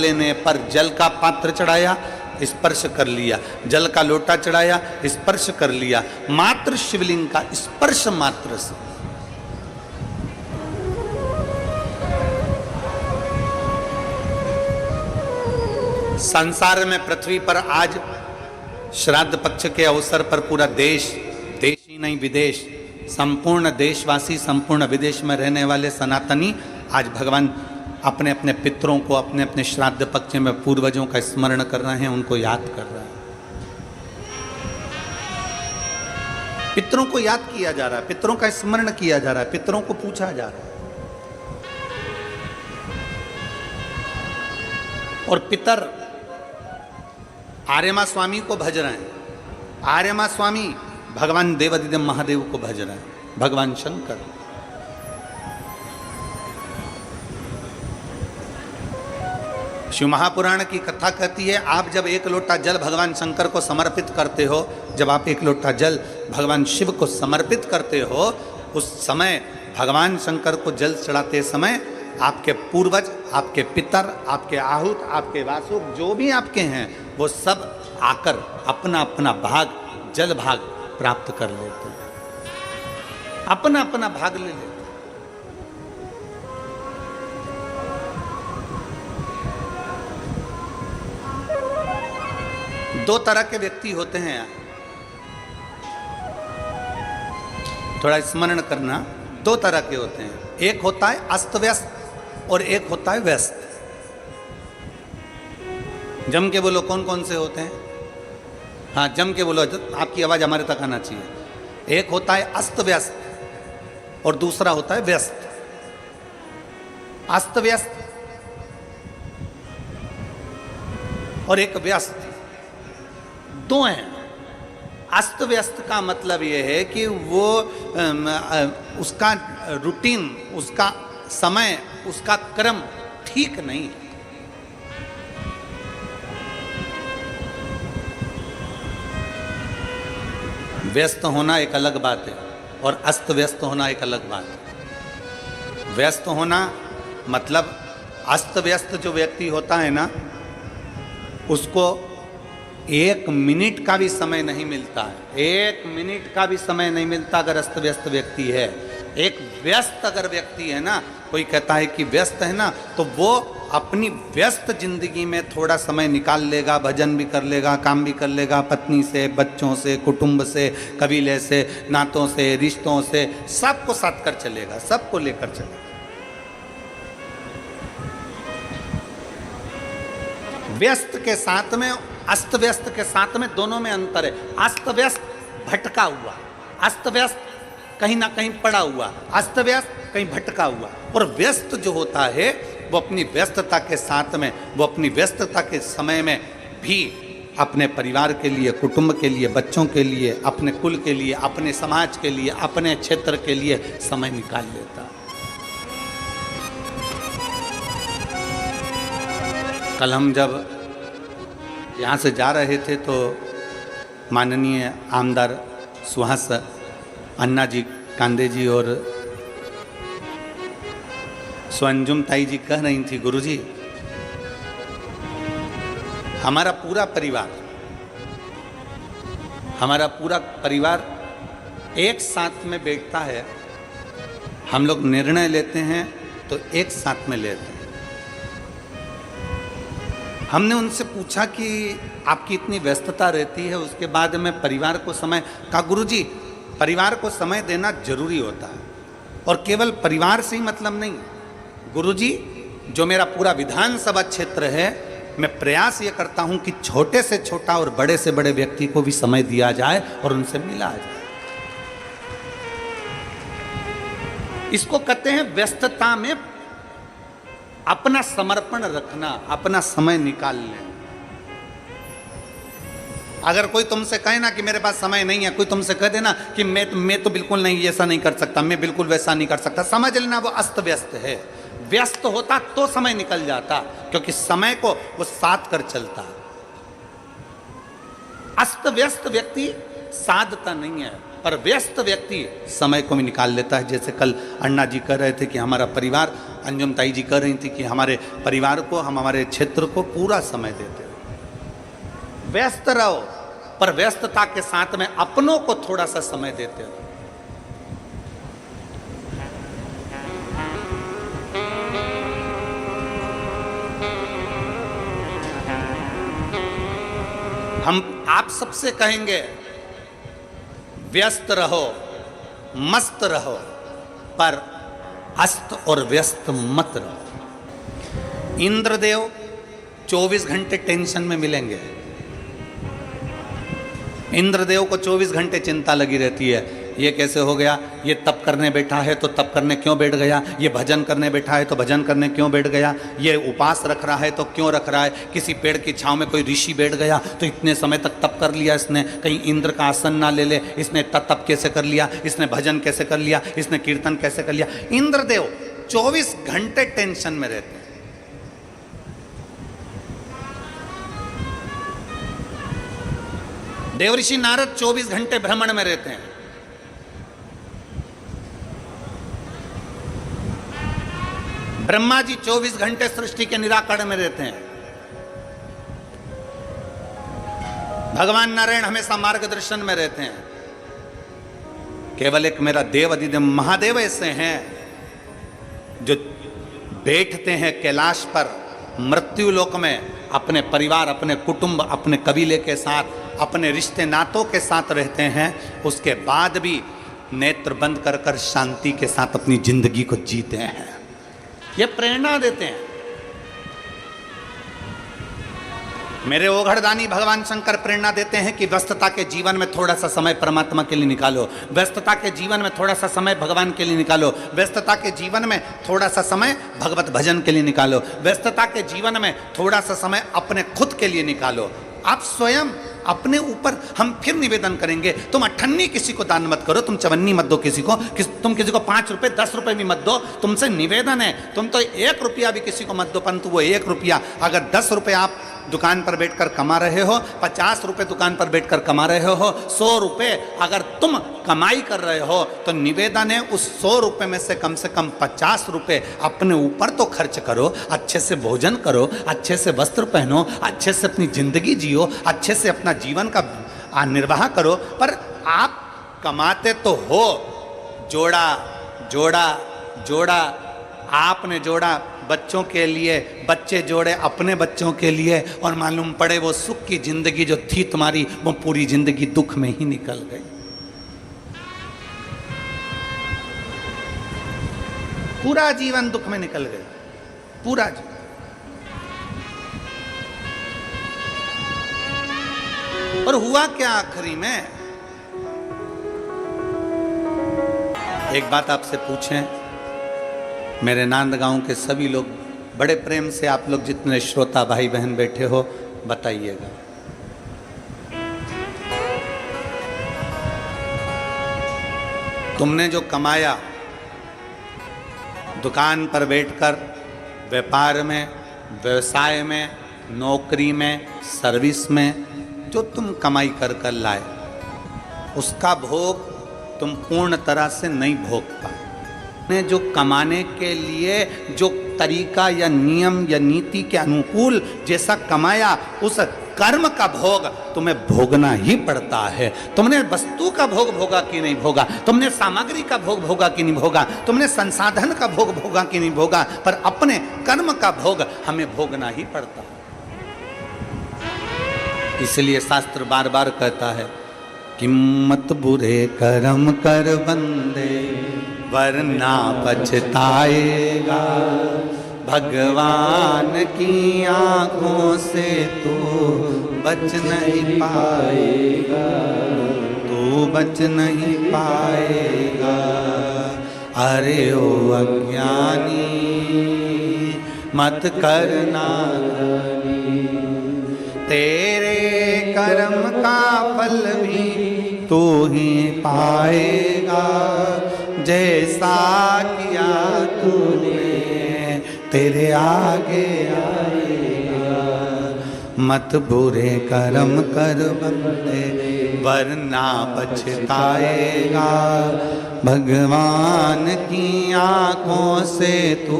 लेने पर जल का पात्र चढ़ाया, स्पर्श कर लिया, जल का लोटा चढ़ाया, स्पर्श कर लिया, मात्र शिवलिंग का स्पर्श मात्र से। संसार में पृथ्वी पर आज श्राद्ध पक्ष के अवसर पर पूरा देश, देश ही नहीं विदेश, संपूर्ण देशवासी, संपूर्ण विदेश में रहने वाले सनातनी आज भगवान अपने अपने पितरों को, अपने अपने श्राद्ध पक्ष में पूर्वजों का स्मरण कर रहे हैं, उनको याद कर रहे हैं। पितरों को याद किया जा रहा है, पितरों का स्मरण किया जा रहा है, पितरों को पूछा जा रहा है। और पितर आर्यमा स्वामी को भज रहे हैं। आर्यमा स्वामी भगवान देवादिदेव महादेव को भज रहे हैं, भगवान शंकर। शिव महापुराण की कथा कहती है, आप जब एक लोटा जल भगवान शंकर को समर्पित करते हो, जब आप एक लोटा जल भगवान शिव को समर्पित करते हो, उस समय भगवान शंकर को जल चढ़ाते समय आपके पूर्वज, आपके पितर, आपके आहूत, आपके वासुक, जो भी आपके हैं, वो सब आकर अपना अपना भाग, जल भाग प्राप्त कर लेते हैं, अपना अपना भाग ले लेते हैं। दो तरह के व्यक्ति होते हैं यार, थोड़ा स्मरण करना। दो तरह के होते हैं, एक होता है अस्त व्यस्त और एक होता है व्यस्त। जम के बोलो कौन कौन से होते हैं? हाँ, जम के बोलो, आपकी आवाज हमारे तक आना चाहिए। एक होता है अस्त व्यस्त और दूसरा होता है व्यस्त। अस्त व्यस्त और एक व्यस्त, दो हैं। अस्त व्यस्त का मतलब यह है कि वो उसका रूटीन, उसका समय, उसका क्रम ठीक नहीं है। व्यस्त होना एक अलग बात है और अस्त व्यस्त होना एक अलग बात है। व्यस्त होना मतलब अस्त व्यस्त जो व्यक्ति होता है ना, उसको एक मिनट का भी समय नहीं मिलता है, एक मिनट का भी समय नहीं मिलता अगर अस्त व्यस्त व्यक्ति है। एक व्यस्त अगर व्यक्ति है ना, कोई कहता है कि व्यस्त है ना, तो वो अपनी व्यस्त जिंदगी में थोड़ा समय निकाल लेगा, भजन भी कर लेगा, काम भी कर लेगा, पत्नी से, बच्चों से, कुटुंब से, कबीले से, नातों से, रिश्तों से, सबको साथ कर चलेगा, सबको लेकर चलेगा। व्यस्त के साथ में, अस्त व्यस्त के साथ में, दोनों में अंतर है। अस्त व्यस्त भटका हुआ, अस्त व्यस्त कहीं ना कहीं पड़ा हुआ, अस्त व्यस्त कहीं भटका हुआ। और व्यस्त जो होता है वो अपनी व्यस्तता के साथ में, वो अपनी व्यस्तता के समय में भी अपने परिवार के लिए, कुटुंब के लिए, बच्चों के लिए, अपने कुल के लिए, अपने समाज के लिए, अपने क्षेत्र के लिए समय निकाल लेता। कल हम जब यहाँ से जा रहे थे तो माननीय आमदार सुहास अन्ना जी कांदे जी और स्वंजुम ताई जी कह रही थी, गुरुजी हमारा पूरा परिवार एक साथ में बैठता है, हम लोग निर्णय लेते हैं तो एक साथ में लेते हैं। हमने उनसे पूछा कि आपकी इतनी व्यस्तता रहती है, उसके बाद में परिवार को समय, कहा गुरुजी परिवार को समय देना जरूरी होता है, और केवल परिवार से ही मतलब नहीं। गुरुजी, जो मेरा पूरा विधानसभा क्षेत्र है, मैं प्रयास ये करता हूं कि छोटे से छोटा और बड़े से बड़े व्यक्ति को भी समय दिया जाए और उनसे मिला जाए। इसको कहते हैं व्यस्तता में अपना समर्पण रखना, अपना समय निकाल लेना। अगर कोई तुमसे कहे ना कि मेरे पास समय नहीं है, कोई तुमसे कह देना कि मैं तो बिल्कुल नहीं, ऐसा नहीं कर सकता, मैं बिल्कुल वैसा नहीं कर सकता, समझ लेना वो अस्त व्यस्त है। व्यस्त होता तो समय निकल जाता, क्योंकि समय को वो साथ कर चलता। अस्त व्यस्त व्यक्ति साधता नहीं है, पर व्यस्त व्यक्ति समय को भी निकाल लेता है। जैसे कल अन्ना जी कह रहे थे कि हमारा परिवार, अंजुम ताई जी कह रही थी कि हमारे परिवार को, हम हमारे क्षेत्र को पूरा समय देते हो। व्यस्त रहो, पर व्यस्तता के साथ में अपनों को थोड़ा सा समय देते हो। हम आप सबसे कहेंगे व्यस्त रहो, मस्त रहो, पर अस्त और व्यस्त मत रहो। इंद्रदेव 24 घंटे टेंशन में मिलेंगे। इंद्रदेव को 24 घंटे चिंता लगी रहती है, ये कैसे हो गया, ये तप करने बैठा है तो तप करने क्यों बैठ गया, ये भजन करने बैठा है तो भजन करने क्यों बैठ गया, ये उपास रख रहा है तो क्यों रख रहा है, किसी पेड़ की छांव में कोई ऋषि बैठ गया तो इतने समय तक तप कर लिया इसने, कहीं इंद्र का आसन ना ले ले, इसने तप कैसे कर लिया, इसने भजन कैसे कर लिया, इसने कीर्तन कैसे कर लिया। इंद्रदेव 24 घंटे टेंशन में रहते हैं। देवऋषि नारद 24 घंटे भ्रमण में रहते हैं। ब्रह्मा जी 24 घंटे सृष्टि के निराकरण में रहते हैं। भगवान नारायण हमेशा मार्गदर्शन में रहते हैं। केवल एक मेरा देव अधिदेव महादेव ऐसे हैं जो बैठते हैं कैलाश पर मृत्यु लोक में, अपने परिवार, अपने कुटुंब, अपने कबीले के साथ, अपने रिश्ते नातों के साथ रहते हैं। उसके बाद भी नेत्र बंद कर कर शांति के साथ अपनी जिंदगी को जीते हैं। ये प्रेरणा देते हैं। मेरे ओघड़दानी भगवान शंकर प्रेरणा देते हैं कि व्यस्तता के जीवन में थोड़ा सा समय परमात्मा के लिए निकालो, व्यस्तता के जीवन में थोड़ा सा समय भगवान के लिए निकालो, व्यस्तता के जीवन में थोड़ा सा समय भगवत भजन के लिए निकालो, व्यस्तता के जीवन में थोड़ा सा समय अपने खुद के लिए निकालो। आप स्वयं अपने ऊपर, हम फिर निवेदन करेंगे, तुम अठन्नी किसी को दान मत करो, तुम चवन्नी मत दो किसी को, तुम किसी को 5 रुपए 10 रुपए भी मत दो, तुमसे निवेदन है। तुम तो 1 रुपया भी किसी को मत दो, परंतु वो 1 रुपया अगर 10 रुपए आप दुकान पर बैठकर कमा रहे हो, 50 रुपए दुकान पर बैठकर कमा रहे हो, 100 रुपए अगर तुम कमाई कर रहे हो, तो निवेदन है उस 100 रुपए में से कम 50 रुपए अपने ऊपर तो खर्च करो, अच्छे से भोजन करो, अच्छे से वस्त्र पहनो, अच्छे से अपनी जिंदगी जियो, अच्छे से अपना जीवन का निर्वाह करो। पर आप कमाते तो हो, जोड़ा जोड़ा जोड़ा आपने जोड़ा बच्चों के लिए, बच्चे जोड़े अपने बच्चों के लिए, और मालूम पड़े वो सुख की जिंदगी जो थी तुम्हारी, वो पूरी जिंदगी दुख में ही निकल गई। पूरा जीवन दुख में निकल गया, पूरा जीवन। और हुआ क्या आखिरी में? एक बात आपसे पूछें, मेरे नांदगांव के सभी लोग बड़े प्रेम से, आप लोग जितने श्रोता भाई बहन बैठे हो, बताइएगा, तुमने जो कमाया दुकान पर बैठकर, व्यापार में, व्यवसाय में, नौकरी में, सर्विस में, जो तुम कमाई कर कर लाए, उसका भोग तुम पूर्ण तरह से नहीं भोग पाए। ने जो कमाने के लिए जो तरीका या नियम या नीति के अनुकूल जैसा कमाया, उस कर्म का भोग तुम्हें भोगना ही पड़ता है। तुमने वस्तु का भोग भोगा कि नहीं भोगा, तुमने सामग्री का भोग भोगा कि नहीं भोगा, तुमने संसाधन का भोग भोगा कि नहीं भोगा, पर अपने कर्म का भोग हमें भोगना ही पड़ता है। इसलिए शास्त्र बार बार कहता है कि मत बुरे कर्म कर बंदे वरना पछताएगा, भगवान की आंखों से तू बच नहीं पाएगा, तू बच नहीं पाएगा। अरे ओ अज्ञानी मत करना, तेरे कर्म का फल भी तू ही पाएगा, जैसा किया तूने तेरे आगे आएगा। मत बुरे कर्म कर बंदे वरना पछताएगा। भगवान की आंखों से तू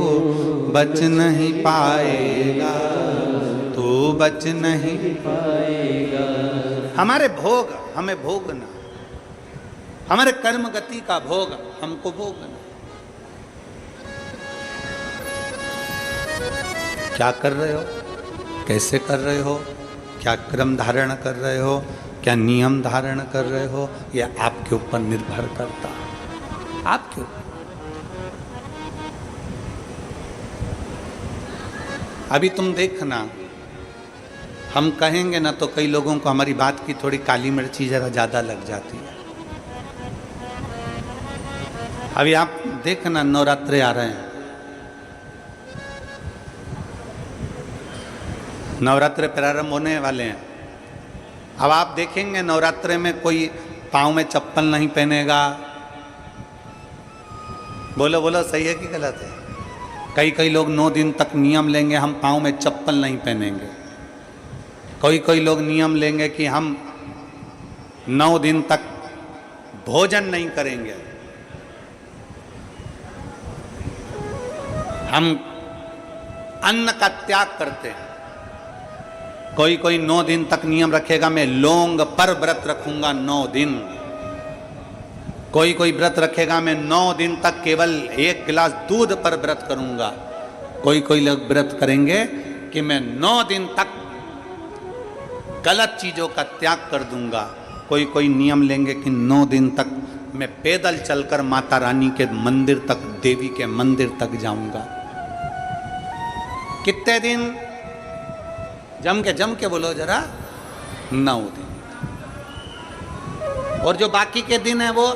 बच नहीं पाएगा, तू बच नहीं पाएगा। हमारे भोग हमें भोगना, हमारे कर्म गति का भोग हमको भोगना। क्या कर रहे हो, कैसे कर रहे हो, क्या क्रम धारण कर रहे हो, क्या नियम धारण कर रहे हो, यह आपके ऊपर निर्भर करता है, आपके ऊपर। अभी तुम देखना, हम कहेंगे ना तो कई लोगों को हमारी बात की थोड़ी काली मिर्ची जरा ज्यादा लग जाती है। अभी आप देखना, नवरात्रे आ रहे हैं, नवरात्रे प्रारंभ होने वाले हैं। अब आप देखेंगे नवरात्रे में कोई पाँव में चप्पल नहीं पहनेगा। बोलो बोलो, सही है कि गलत है? कई लोग 9 दिन तक नियम लेंगे, हम पाँव में चप्पल नहीं पहनेंगे। कोई लोग नियम लेंगे कि हम 9 दिन तक भोजन नहीं करेंगे, हम अन्न का त्याग करते हैं। कोई 9 दिन तक नियम रखेगा, मैं लौंग पर व्रत रखूंगा 9 दिन। कोई व्रत रखेगा, मैं 9 दिन तक केवल 1 गिलास दूध पर व्रत करूंगा। कोई लोग व्रत करेंगे कि मैं 9 दिन तक गलत चीजों का त्याग कर दूंगा। कोई नियम लेंगे कि 9 दिन तक मैं पैदल चलकर माता रानी के मंदिर तक, देवी के मंदिर तक जाऊंगा। कितने दिन? जम के बोलो जरा, 9 दिन। और जो बाकी के दिन है वो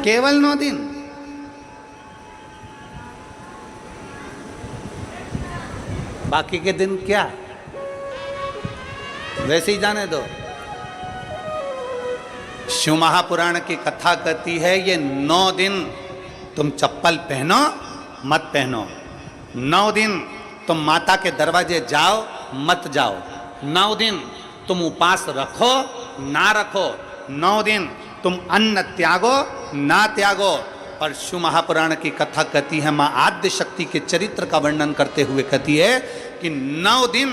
केवल 9 दिन। बाकी के दिन क्या, वैसे ही जाने दो। शिव महापुराण की कथा कहती है, ये 9 दिन तुम चप्पल पहनो मत पहनो, 9 दिन तुम माता के दरवाजे जाओ मत जाओ, 9 दिन तुम उपास रखो ना रखो, 9 दिन तुम अन्न त्यागो ना त्यागो। और शिव महापुराण की कथा कहती है, माँ आद्य शक्ति के चरित्र का वर्णन करते हुए कहती है कि 9 दिन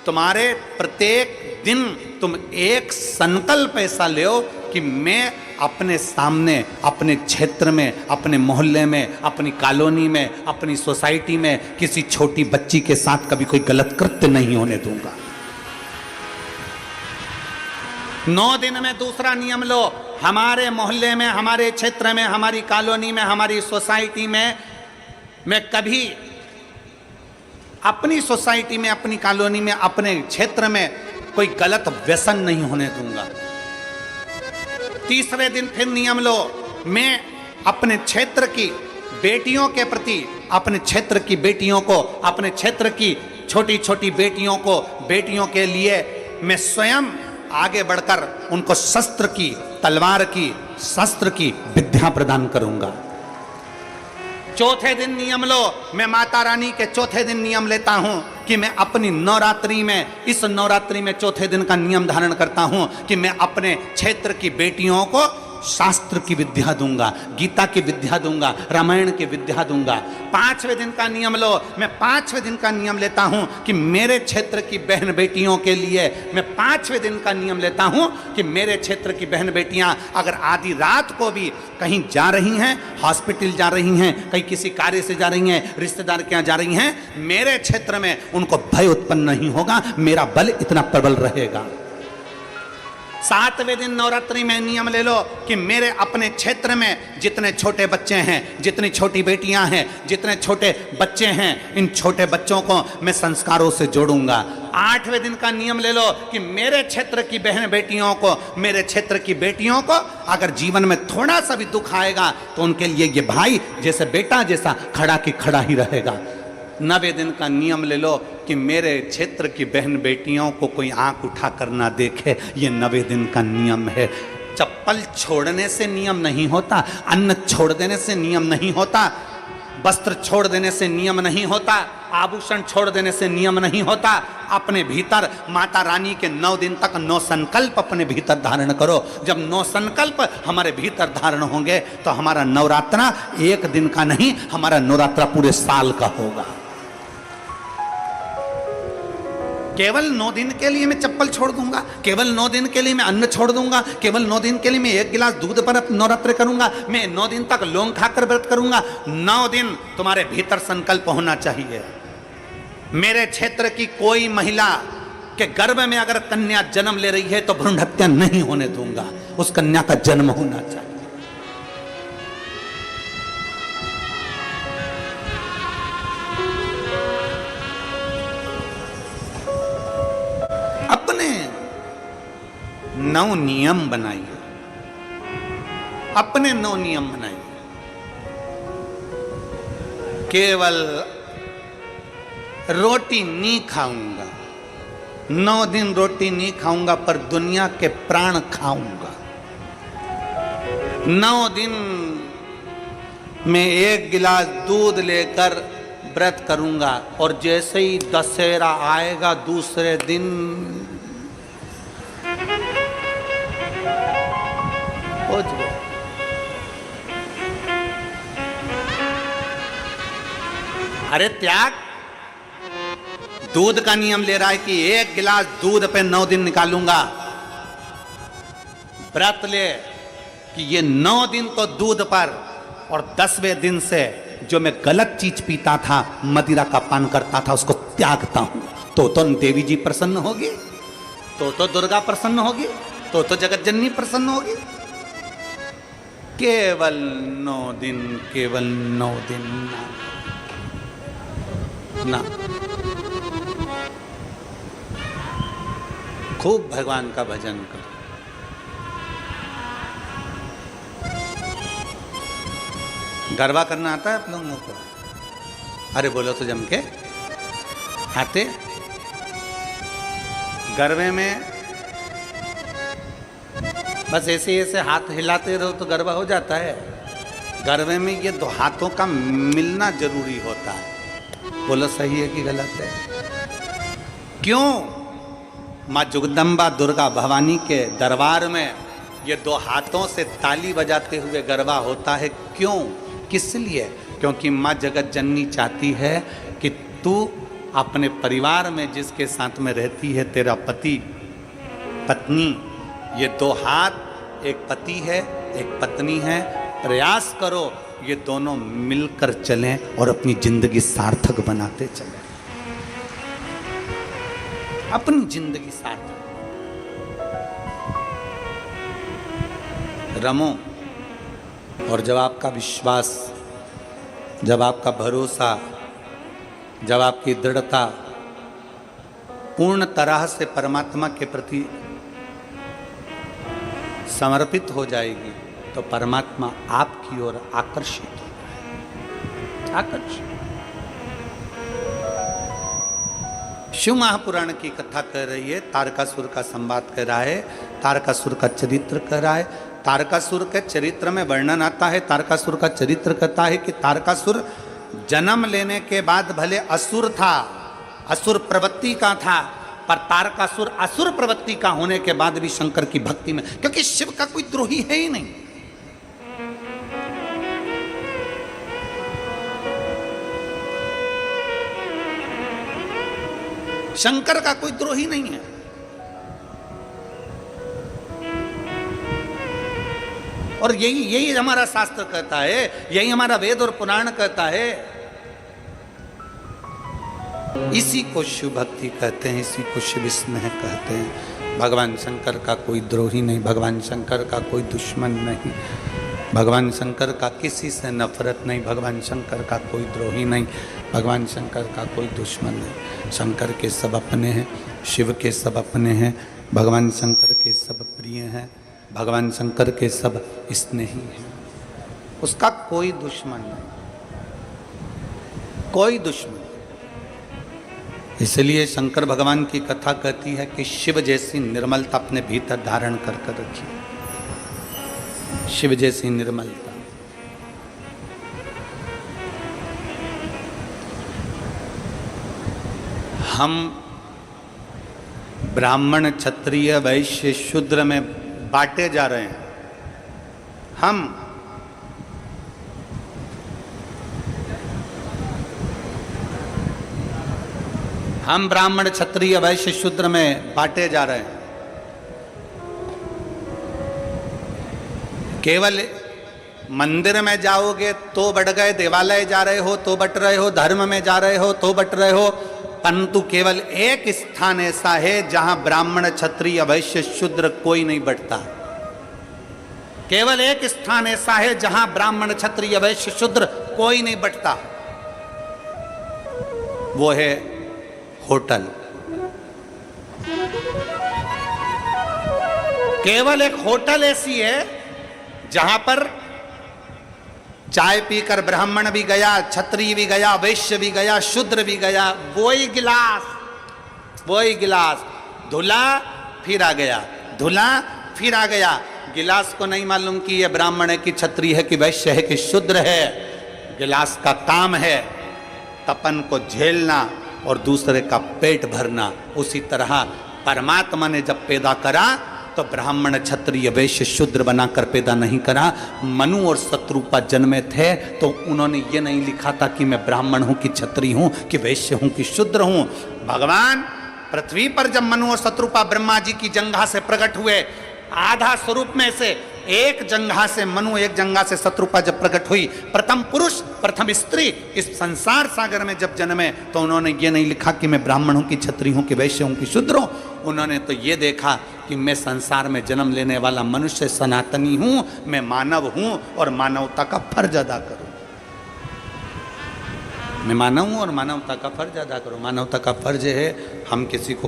तुम्हारे प्रत्येक दिन तुम एक संकल्प ऐसा लो कि मैं अपने सामने, अपने क्षेत्र में, अपने मोहल्ले में, अपनी कॉलोनी में, अपनी सोसाइटी में किसी छोटी बच्ची के साथ कभी कोई गलत कृत्य नहीं होने दूंगा। 9 दिन में दूसरा नियम लो, हमारे मोहल्ले में, हमारे क्षेत्र में, हमारी कॉलोनी में, हमारी सोसाइटी में मैं कभी अपनी सोसाइटी में, अपनी कॉलोनी में, अपने क्षेत्र में कोई गलत व्यसन नहीं होने दूंगा। तीसरे दिन फिर नियम लो, मैं अपने क्षेत्र की बेटियों के प्रति, अपने क्षेत्र की बेटियों को, अपने क्षेत्र की छोटी छोटी बेटियों को, बेटियों के लिए मैं स्वयं आगे बढ़कर उनको शस्त्र की, तलवार की, शस्त्र की विद्या प्रदान करूंगा। चौथे दिन नियम लो, मैं माता रानी के चौथे दिन नियम लेता हूं कि मैं अपनी नवरात्रि में, इस नवरात्रि में चौथे दिन का नियम धारण करता हूं कि मैं अपने क्षेत्र की बेटियों को शास्त्र की विद्या दूंगा, गीता की विद्या दूंगा, रामायण की विद्या दूंगा। 5वें दिन का नियम लो, मैं 5वें दिन का नियम लेता हूं कि मेरे क्षेत्र की बहन बेटियों के लिए, मैं 5वें दिन का नियम लेता हूं कि मेरे क्षेत्र की बहन बेटियां अगर आधी रात को भी कहीं जा रही हैं, हॉस्पिटल जा रही हैं, कहीं किसी कार्य से जा रही हैं, रिश्तेदार के यहाँ जा रही हैं, मेरे क्षेत्र में उनको भय उत्पन्न नहीं होगा, मेरा बल इतना प्रबल रहेगा। 7वें दिन नवरात्रि में नियम ले लो कि मेरे अपने क्षेत्र में जितने छोटे बच्चे हैं, जितनी छोटी बेटियां हैं, जितने छोटे बच्चे हैं, इन छोटे बच्चों को मैं संस्कारों से जोड़ूंगा। 8वें दिन का नियम ले लो कि मेरे क्षेत्र की बहन बेटियों को, मेरे क्षेत्र की बेटियों को अगर जीवन में थोड़ा सा भी दुख आएगा तो उनके लिए ये भाई जैसे बेटा जैसा खड़ा की खड़ा ही रहेगा। 9वें दिन का नियम ले लो कि मेरे क्षेत्र की बहन बेटियों को कोई आंख उठा कर ना देखे, ये 9वें दिन का नियम है। चप्पल छोड़ने से नियम नहीं होता, अन्न छोड़ देने से नियम नहीं होता, वस्त्र छोड़ देने से नियम नहीं होता, आभूषण छोड़ देने से नियम नहीं होता। अपने भीतर माता रानी के 9 दिन तक 9 संकल्प अपने भीतर धारण करो। जब 9 संकल्प हमारे भीतर धारण होंगे तो हमारा नवरात्रा एक दिन का नहीं, हमारा नवरात्रा पूरे साल का होगा। केवल 9 दिन के लिए मैं चप्पल छोड़ दूंगा, केवल 9 दिन के लिए मैं अन्न छोड़ दूंगा, केवल 9 दिन के लिए मैं 1 गिलास दूध पर नवरात्र करूंगा, मैं 9 दिन तक लौंग खाकर व्रत करूंगा। 9 दिन तुम्हारे भीतर संकल्प होना चाहिए। मेरे क्षेत्र की कोई महिला के गर्भ में अगर कन्या जन्म ले रही है तो भ्रूण हत्या नहीं होने दूंगा, उस कन्या का जन्म होना चाहिए। अपने 9 नियम बनाइए, अपने 9 नियम बनाइए। केवल रोटी नहीं खाऊंगा, 9 दिन रोटी नहीं खाऊंगा, पर दुनिया के प्राण खाऊंगा। 9 दिन में 1 गिलास दूध लेकर व्रत करूंगा, और जैसे ही दशहरा आएगा दूसरे दिन हो जाए। अरे त्याग, दूध का नियम ले रहा है कि 1 गिलास दूध पे 9 दिन निकालूंगा। व्रत ले कि ये 9 दिन तो दूध पर, और 10वें दिन से जो मैं गलत चीज पीता था, मदिरा का पान करता था, उसको त्यागता हूं। तो देवी जी प्रसन्न होगी, तो दुर्गा प्रसन्न होगी, तो जगत जननी प्रसन्न होगी। केवल 9 दिन, केवल 9 दिन ना। खूब भगवान का भजन करो। गरबा करना आता है आप लोगों को? अरे बोलो तो जम के आते। गरबे में बस ऐसे ऐसे हाथ हिलाते रहो तो गरबा हो जाता है। गरबे में ये 2 हाथों का मिलना जरूरी होता है। बोलो सही है कि गलत है? क्यों? माँ जगदम्बा दुर्गा भवानी के दरबार में ये 2 हाथों से ताली बजाते हुए गरबा होता है। क्यों? किस लिए? क्योंकि माँ जगत जननी चाहती है कि तू अपने परिवार में जिसके साथ में रहती है, तेरा पति पत्नी, ये 2 हाथ, एक पति है एक पत्नी है, प्रयास करो ये दोनों मिलकर चलें और अपनी जिंदगी सार्थक बनाते चलें, अपनी जिंदगी सार्थक। रमो, और जब आपका विश्वास, जब आपका भरोसा, जब आपकी दृढ़ता पूर्ण तरह से परमात्मा के प्रति समर्पित हो जाएगी तो परमात्मा आपकी ओर आकर्षित हो जाएगा। आकर्षित। शिव महापुराण की कथा कह रही है, तारकासुर का संवाद कह रहा है, तारकासुर का चरित्र कह रहा है। तारकासुर के चरित्र में वर्णन आता है, तारकासुर का चरित्र कहता है कि तारकासुर जन्म लेने के बाद भले असुर था, असुर प्रवृत्ति का था, पर तारकासुर असुर प्रवृत्ति का होने के बाद भी शंकर की भक्ति में, क्योंकि शिव का कोई द्रोही है ही नहीं। शंकर का कोई द्रोही नहीं है। और यही हमारा शास्त्र कहता है, यही हमारा वेद और पुराण कहता है। इसी को शिव भक्ति कहते हैं, इसी को शिव स्नेह कहते हैं। भगवान शंकर का कोई द्रोही नहीं, भगवान शंकर का कोई दुश्मन नहीं, भगवान शंकर का किसी से नफरत नहीं, भगवान शंकर का कोई द्रोही नहीं, भगवान शंकर का कोई दुश्मन नहीं। शंकर के सब अपने हैं, शिव के सब अपने हैं, भगवान शंकर के सब प्रिय हैं, भगवान शंकर के सब स्नेही हैं। उसका कोई दुश्मन नहीं, कोई दुश्मन। इसलिए शंकर भगवान की कथा कहती है कि शिव जैसी निर्मलता अपने भीतर धारण कर कर रखिए, शिव जैसी निर्मलता। हम ब्राह्मण क्षत्रिय वैश्य शूद्र में बांटे जा रहे हैं। हम ब्राह्मण क्षत्रिय वैश्य शूद्र में बांटे जा रहे हैं। केवल मंदिर में जाओगे तो बढ़ गए, देवालय जा रहे हो तो बट रहे हो, धर्म में जा रहे हो तो बट रहे हो, परंतु केवल एक स्थान ऐसा है जहां ब्राह्मण क्षत्रिय वैश्य शूद्र कोई नहीं बटता। केवल एक स्थान ऐसा है जहां ब्राह्मण क्षत्रिय वैश्य शूद्र कोई नहीं बटता, वो है होटल। केवल एक होटल ऐसी है जहां पर चाय पीकर ब्राह्मण भी गया, क्षत्रिय भी गया, वैश्य भी गया, शूद्र भी गया, वही गिलास धुला फिर आ गया, धुला फिर आ गया। गिलास को नहीं मालूम कि यह ब्राह्मण है कि क्षत्रिय है कि वैश्य है कि शूद्र है। गिलास का काम है तपन को झेलना और दूसरे का पेट भरना। उसी तरह परमात्मा ने जब पैदा करा तो ब्राह्मण क्षत्रिय वैश्य शूद्र बनाकर पैदा नहीं करा। मनु और शत्रुपा जन्मे थे तो उन्होंने ये नहीं लिखा था कि मैं ब्राह्मण हूं कि क्षत्रिय हूं कि वैश्य हूं कि शूद्र हूं। भगवान पृथ्वी पर जब मनु और शत्रुपा ब्रह्मा जी की जंघा से प्रकट हुए, आधा स्वरूप में से एक जंघा से मनु, एक जंघा से शत्रुपा जब प्रकट हुई, प्रथम पुरुष प्रथम स्त्री इस संसार सागर में जब जन्मे तो उन्होंने ये नहीं लिखा कि मैं ब्राह्मण हूं कि क्षत्रिय हूं कि वैश्य हूं कि शूद्र हूं। उन्होंने तो ये देखा कि मैं संसार में जन्म लेने वाला मनुष्य सनातनी हूं, मैं मानव हूं और मानवता का फर्ज अदा करूं। मैं मानव हूं और मानवता का फर्ज अदा करूं। मानवता का फर्ज है हम किसी को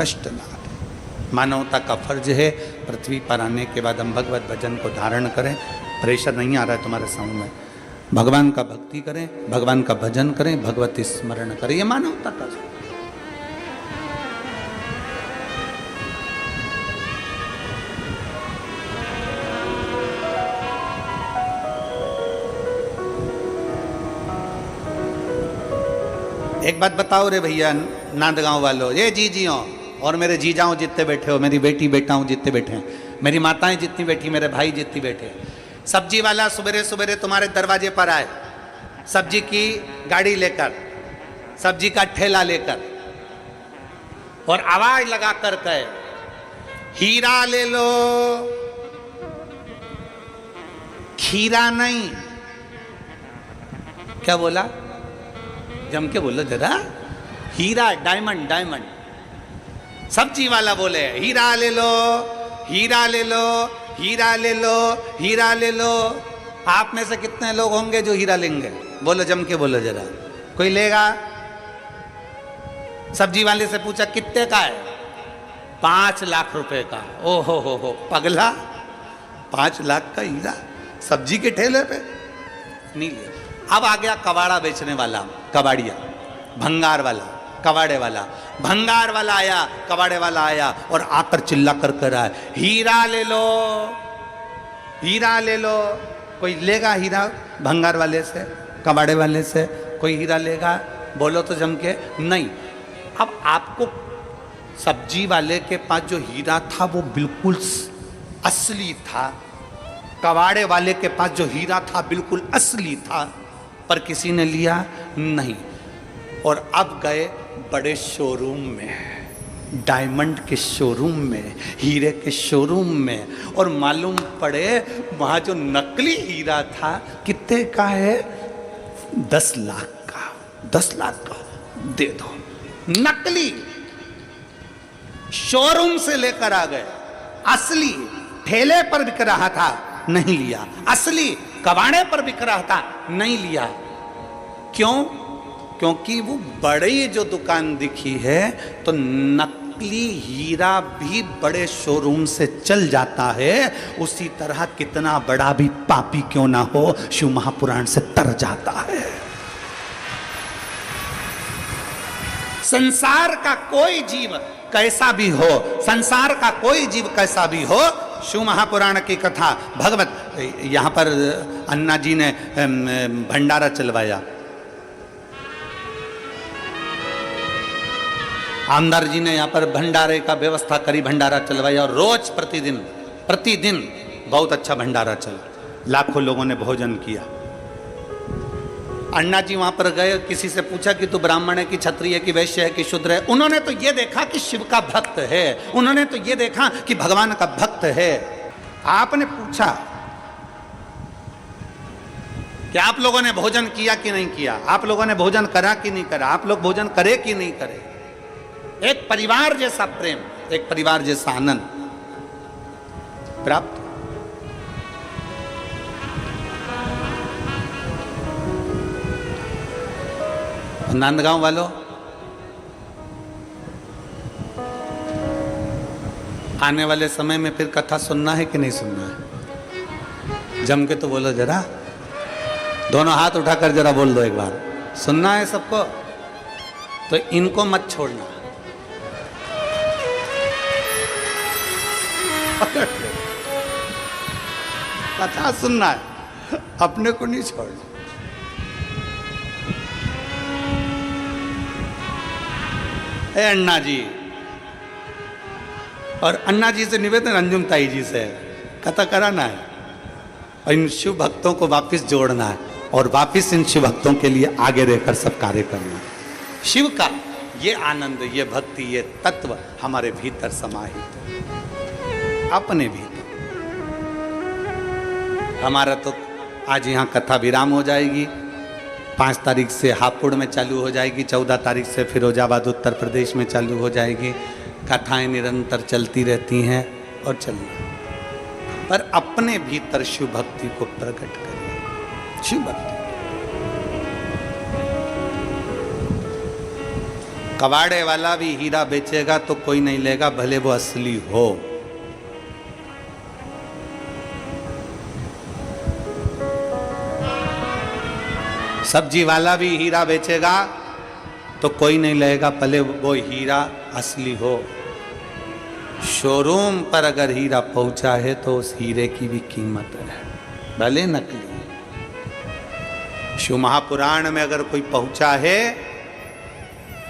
कष्ट ना दें। मानवता का फर्ज है पृथ्वी पर आने के बाद हम भगवत भजन को धारण करें। प्रेशर नहीं आ रहा है तुम्हारे सामने में, भगवान का भक्ति करें, भगवान का भजन करें, भगवत स्मरण करें, ये मानवता का। एक बात बताओ रे भैया नांदगांव वालों, ये जीजियों और मेरे जीजाओं जितने बैठे हो, मेरी बेटी बेटाओं जितने बैठे हैं, मेरी माताएं जितनी बैठी, मेरे भाई जितनी बैठे, सब्जी वाला सुबह सुबह तुम्हारे दरवाजे पर आए सब्जी की गाड़ी लेकर, सब्जी का ठेला लेकर और आवाज लगा कर कहे हीरा ले लो, खीरा नहीं। क्या बोला? जम के बोलो जरा। हीरा, डायमंड, डायमंड। सब्जी वाला बोले हीरा ले लो, हीरा ले लो, हीरा ले लो, हीरा ले लो। आप में से कितने लोग होंगे जो हीरा लेंगे? बोलो, जम के बोलो जरा। कोई लेगा? सब्जी वाले से पूछा कितने का है? 5 लाख रुपए का। ओ हो पगला, 5 लाख का हीरा सब्जी के ठेले पे नहीं ले। अब आ गया कबाड़ा बेचने वाला, कबाड़िया, भंगार वाला, कबाड़े वाला। भंगार वाला आया, कबाड़े वाला आया और आकर चिल्ला कर कर आया हीरा ले लो, हीरा ले लो। कोई लेगा हीरा भंगार वाले से, कबाड़े वाले से? कोई हीरा लेगा? बोलो तो जम के नहीं। अब आपको सब्जी वाले के पास जो हीरा था वो बिल्कुल असली था, कबाड़े वाले के पास जो हीरा था बिल्कुल असली था, पर किसी ने लिया नहीं। और अब गए बड़े शोरूम में, डायमंड के शोरूम में, हीरे के शोरूम में, और मालूम पड़े वहाँ जो नकली हीरा था कितने का है? 10 लाख का। 10 लाख का दे दो। नकली शोरूम से लेकर आ गए, असली ठेले पर बिक रहा था, नहीं लिया। असली कबाड़े पर बिक रहा था, नहीं लिया। क्यों? क्योंकि वो बड़ी जो दुकान दिखी है तो नकली हीरा भी बड़े शोरूम से चल जाता है। उसी तरह कितना बड़ा भी पापी क्यों ना हो, शिव महापुराण से तर जाता है। संसार का कोई जीव कैसा भी हो, संसार का कोई जीव कैसा भी हो, शिव महापुराण की कथा भगवत। यहां पर अन्ना जी ने भंडारा चलवाया। आमदार जी ने यहाँ पर भंडारे का व्यवस्था करी, भंडारा चलवाया और रोज प्रतिदिन बहुत अच्छा भंडारा चला, लाखों लोगों ने भोजन किया। अण्णा जी वहां पर गए, किसी से पूछा कि तू ब्राह्मण है कि क्षत्रिय है कि वैश्य है कि शूद्र है। उन्होंने तो ये देखा कि शिव का भक्त है, उन्होंने तो ये देखा कि भगवान का भक्त है। आपने पूछा कि आप लोगों ने भोजन किया कि नहीं किया, आप लोगों ने भोजन करा कि नहीं करा, आप लोग भोजन करे कि नहीं करे। एक परिवार जैसा प्रेम, एक परिवार जैसा आनंद प्राप्त। नांदगांव वालों, आने वाले समय में फिर कथा सुनना है कि नहीं सुनना है? जम के तो बोलो जरा, दोनों हाथ उठाकर जरा बोल दो एक बार। सुनना है सबको, तो इनको मत छोड़ना। कथा सुनना है, अपने को नहीं छोड़ना। अन्ना जी और अन्ना जी से निवेदन, अंजुम ताई जी से कथा कराना है और इन शिव भक्तों को वापस जोड़ना है और वापस इन शिव भक्तों के लिए आगे रहकर सब कार्य करना है। शिव का ये आनंद, ये भक्ति, ये तत्व हमारे भीतर समाहित है, अपने भीतर। हमारा तो आज यहाँ कथा विराम हो जाएगी, 5 तारीख से हापुड़ में चालू हो जाएगी, 14 तारीख से फिरोजाबाद उत्तर प्रदेश में चालू हो जाएगी। कथाएं निरंतर चलती रहती हैं और चलिए, पर अपने भीतर शिव भक्ति को प्रकट करिए। शिव भक्ति कबाड़े वाला भी हीरा बेचेगा तो कोई नहीं लेगा, भले वो असली हो। सब्जी वाला भी हीरा बेचेगा तो कोई नहीं लेगा, भले वो हीरा असली हो। शोरूम पर अगर हीरा पहुंचा है तो उस हीरे की भी कीमत है, भले नकली। शिव महापुराण में अगर कोई पहुंचा है,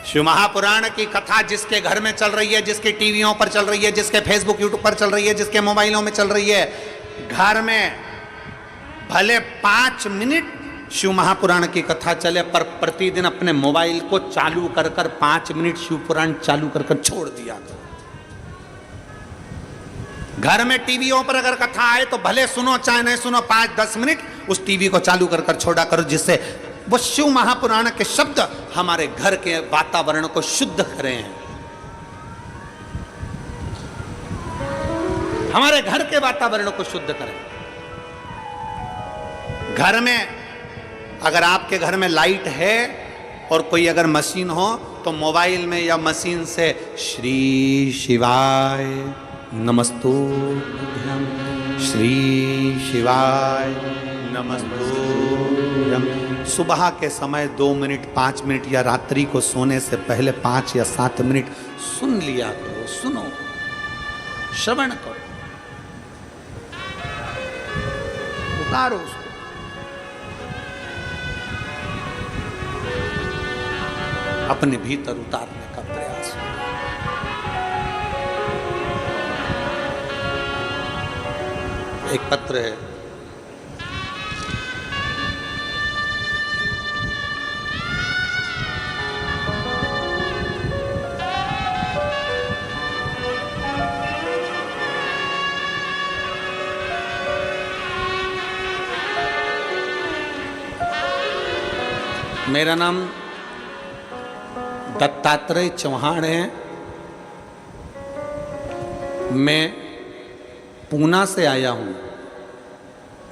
शिव महापुराण की कथा जिसके घर में चल रही है, जिसके टीवियों पर चल रही है, जिसके फेसबुक यूट्यूब पर चल रही है, जिसके मोबाइलों में चल रही है, घर में भले 5 मिनट शिव महापुराण की कथा चले, पर प्रतिदिन अपने मोबाइल को चालू कर 5 मिनट शिव पुराण चालू कर छोड़ दिया। घर में टीवियों पर अगर कथा आए तो भले सुनो चाहे नहीं सुनो, 5-10 मिनट उस टीवी को चालू कर छोड़ा करो, जिससे वो शिव महापुराण के शब्द हमारे घर के वातावरण को शुद्ध करें, हमारे घर के वातावरण को शुद्ध करें। घर में अगर आपके घर में लाइट है और कोई अगर मशीन हो तो मोबाइल में या मशीन से श्री शिवाय नमस्तुभ्यं, श्री शिवाय नमस्तुभ्यं सुबह के समय 2 मिनट 5 मिनट या रात्रि को सोने से पहले 5 या 7 मिनट सुन लिया करो। सुनो, श्रवण करो, उतारो उसको। अपने भीतर उतारने का प्रयास करो। एक पत्र है, मेरा नाम दत्तात्रेय चौहान है, मैं पूना से आया हूँ।